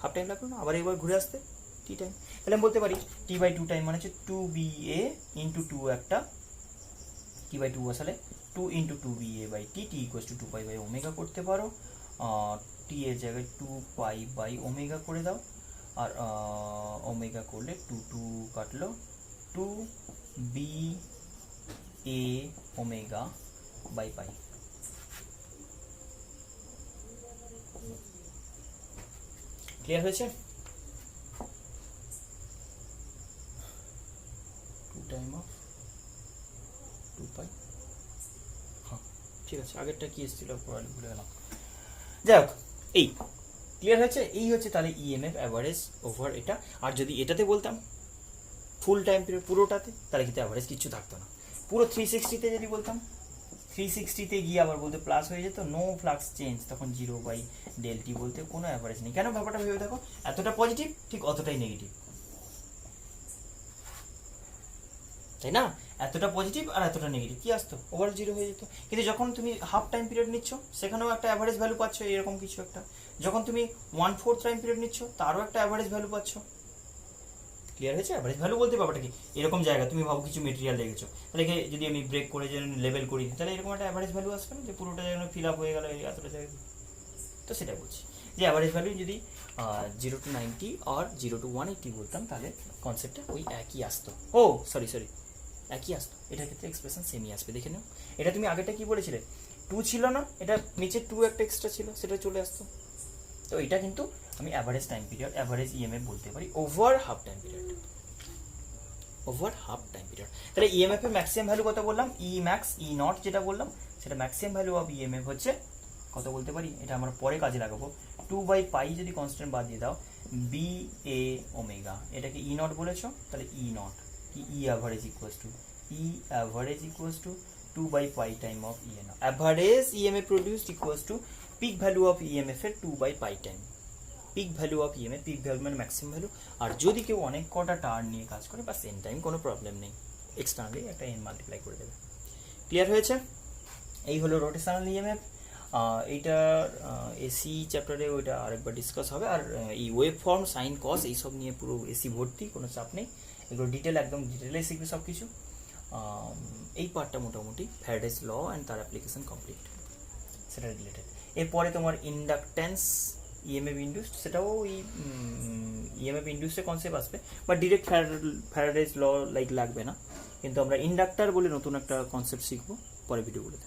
হাফ টাইম লাগবে না, আবার একবার ঘুরে আসতে টি টাইম, তাহলে আমি বলতে পারি T/2 টাইম মানে হচ্ছে 2BA ইন্টু 2 একটা T/2 বসালে 2 into 2BA by T, T equals to 2 pi by omega করতে পারো, টি এর জায়গায় 2 পাই বাই ওমেগা করে দাও, আর ওমেগা করলে 2 কাটলো 2BA omega by pi. Clear হয়েছে? 2 টাইম অফ 2 পাই, হ্যাঁ ঠিক আছে, আগেরটা কি এসেছিল পড়ালি ভুলে গেলাম, যাই হোক এই ক্লিয়ার হয়েছে, এই হচ্ছে তাহলে ইএমএফ অ্যাভারেজ ওভার এটা। আর যদি এটাতে বলতাম ফুল টাইম পিরিয়ড পুরোটাতে, তাহলে কিন্তু অ্যাভারেজ কিছু থাকতো না, পুরো 360তে যদি বলতাম 360তে গিয়ে আবার বলতে প্লাস হয়ে যেত, নো ফ্লাক্স চেঞ্জ, তখন 0 বাই ডেল টি বলতে কোনো অ্যাভারেজ নেই। কেন ব্যাপারটা ভেবে দেখো, এতটা পজিটিভ ঠিক অতটাই নেগেটিভ, তাই না, এতটা পজিটিভ আর এতটা নেগেটিভ, কি আসতো ওভার 0 হয়ে যেত। কিন্তু যখন তুমি হাফ টাইম পিরিয়ড নিচ্ছ সেখানেও একটা অ্যাভারেজ ভ্যালু পাচ্ছ এরকম কিছু একটা, যখন তুমি 1/4 টাইম পিরিয়ড নিচ্ছ তারও একটা অ্যাভারেজ ভ্যালু পাচ্ছ। ক্লিয়ার হয়েছে? অ্যাভারেজ ভ্যালু বলতে ব্যাপারটা কি, এরকম জায়গা তুমি ভাবো কিছু মেটেরিয়াল লেগেছো, তাহলে যদি আমি ব্রেক করে যেন লেভেল করি, তাহলে এরকম একটা অ্যাভারেজ ভ্যালু আসবে না, যে পুরোটা যেন ফিল আপ হয়ে গেল এতটা জায়গায়। তো সেটা বলছি যে অ্যাভারেজ ভ্যালু যদি 0 to 90 আর 0 to 180 বলতাম, তাহলে কনসেপ্টটা ওই একই আসতো। ও সরি একই আসতো, এটার ক্ষেত্রে এক্সপ্রেশন সেমই আসবে, দেখে নাও। এটা তুমি আগেটা কি বলেছিলে, 2 ছিল না, এটা নিচে 2 একটা এক্সট্রা ছিল, সেটা চলে আসতো। তো এটা কিন্তু আমি average time period, average EMF বলতে পারি over half time period, over half time period. তাহলে ইএমএফ এর ম্যাক্সিমাম ভ্যালু কত বললাম, ই ম্যাক্স ই নট যেটা বললাম, সেটা ম্যাক্সিমাম ভ্যালু অফ ইএমএফ হচ্ছে কত বলতে পারি, এটা আমরা পরে কাজে লাগাবো, 2 বাই পাই যদি কনস্ট্যান্ট বাদ দিয়ে দাও, বি এ ওমেগা, এটাকে ই নট বলেছো, তাহলে ই নট কি E average equals to, E average equals to 2 by pi time of ইএনও, average EMF produced equals to peak value of EMF এর 2 by pi time, peak value of EMF, peak value মানে maximum value. আর যদি কেউ অনেক কটা turn নিয়ে কাজ করে বা সেম টাইম, কোনো প্রবলেম নেই, এক্সটার্নালি একটা এন মাল্টিপ্লাই করে দেবে। ক্লিয়ার হয়েছে? এই হলো রোটেশনাল ইএমএফ। এইটার এসি চ্যাপ্টারে ওইটা আরেকবার ডিসকাস হবে। আর এই ওয়েভ ফর্ম, সাইন, কস এইসব নিয়ে পুরো এসি ভর্তি, কোনো চাপ নেই, এগুলো ডিটেল একদম ডিটেলে শিখবে সব কিছু। এই পার্টটা মোটামুটি ফ্যারাডেজ ল অ্যান্ড তার অ্যাপ্লিকেশন কমপ্লিট, সেটা রিলেটেড। এরপরে তোমার ইন্ডাকটেন্স, ইএমএফ ইন্ডিউসড, সেটাও ওই ইএমএফ ইন্ডিউসের কনসেপ্ট আসবে, বাট ডিরেক্ট ফ্যারাডেজ ল লাইক লাগবে না, কিন্তু আমরা ইন্ডাক্টার বলে নতুন একটা কনসেপ্ট শিখবো পরে ভিডিওগুলোতে।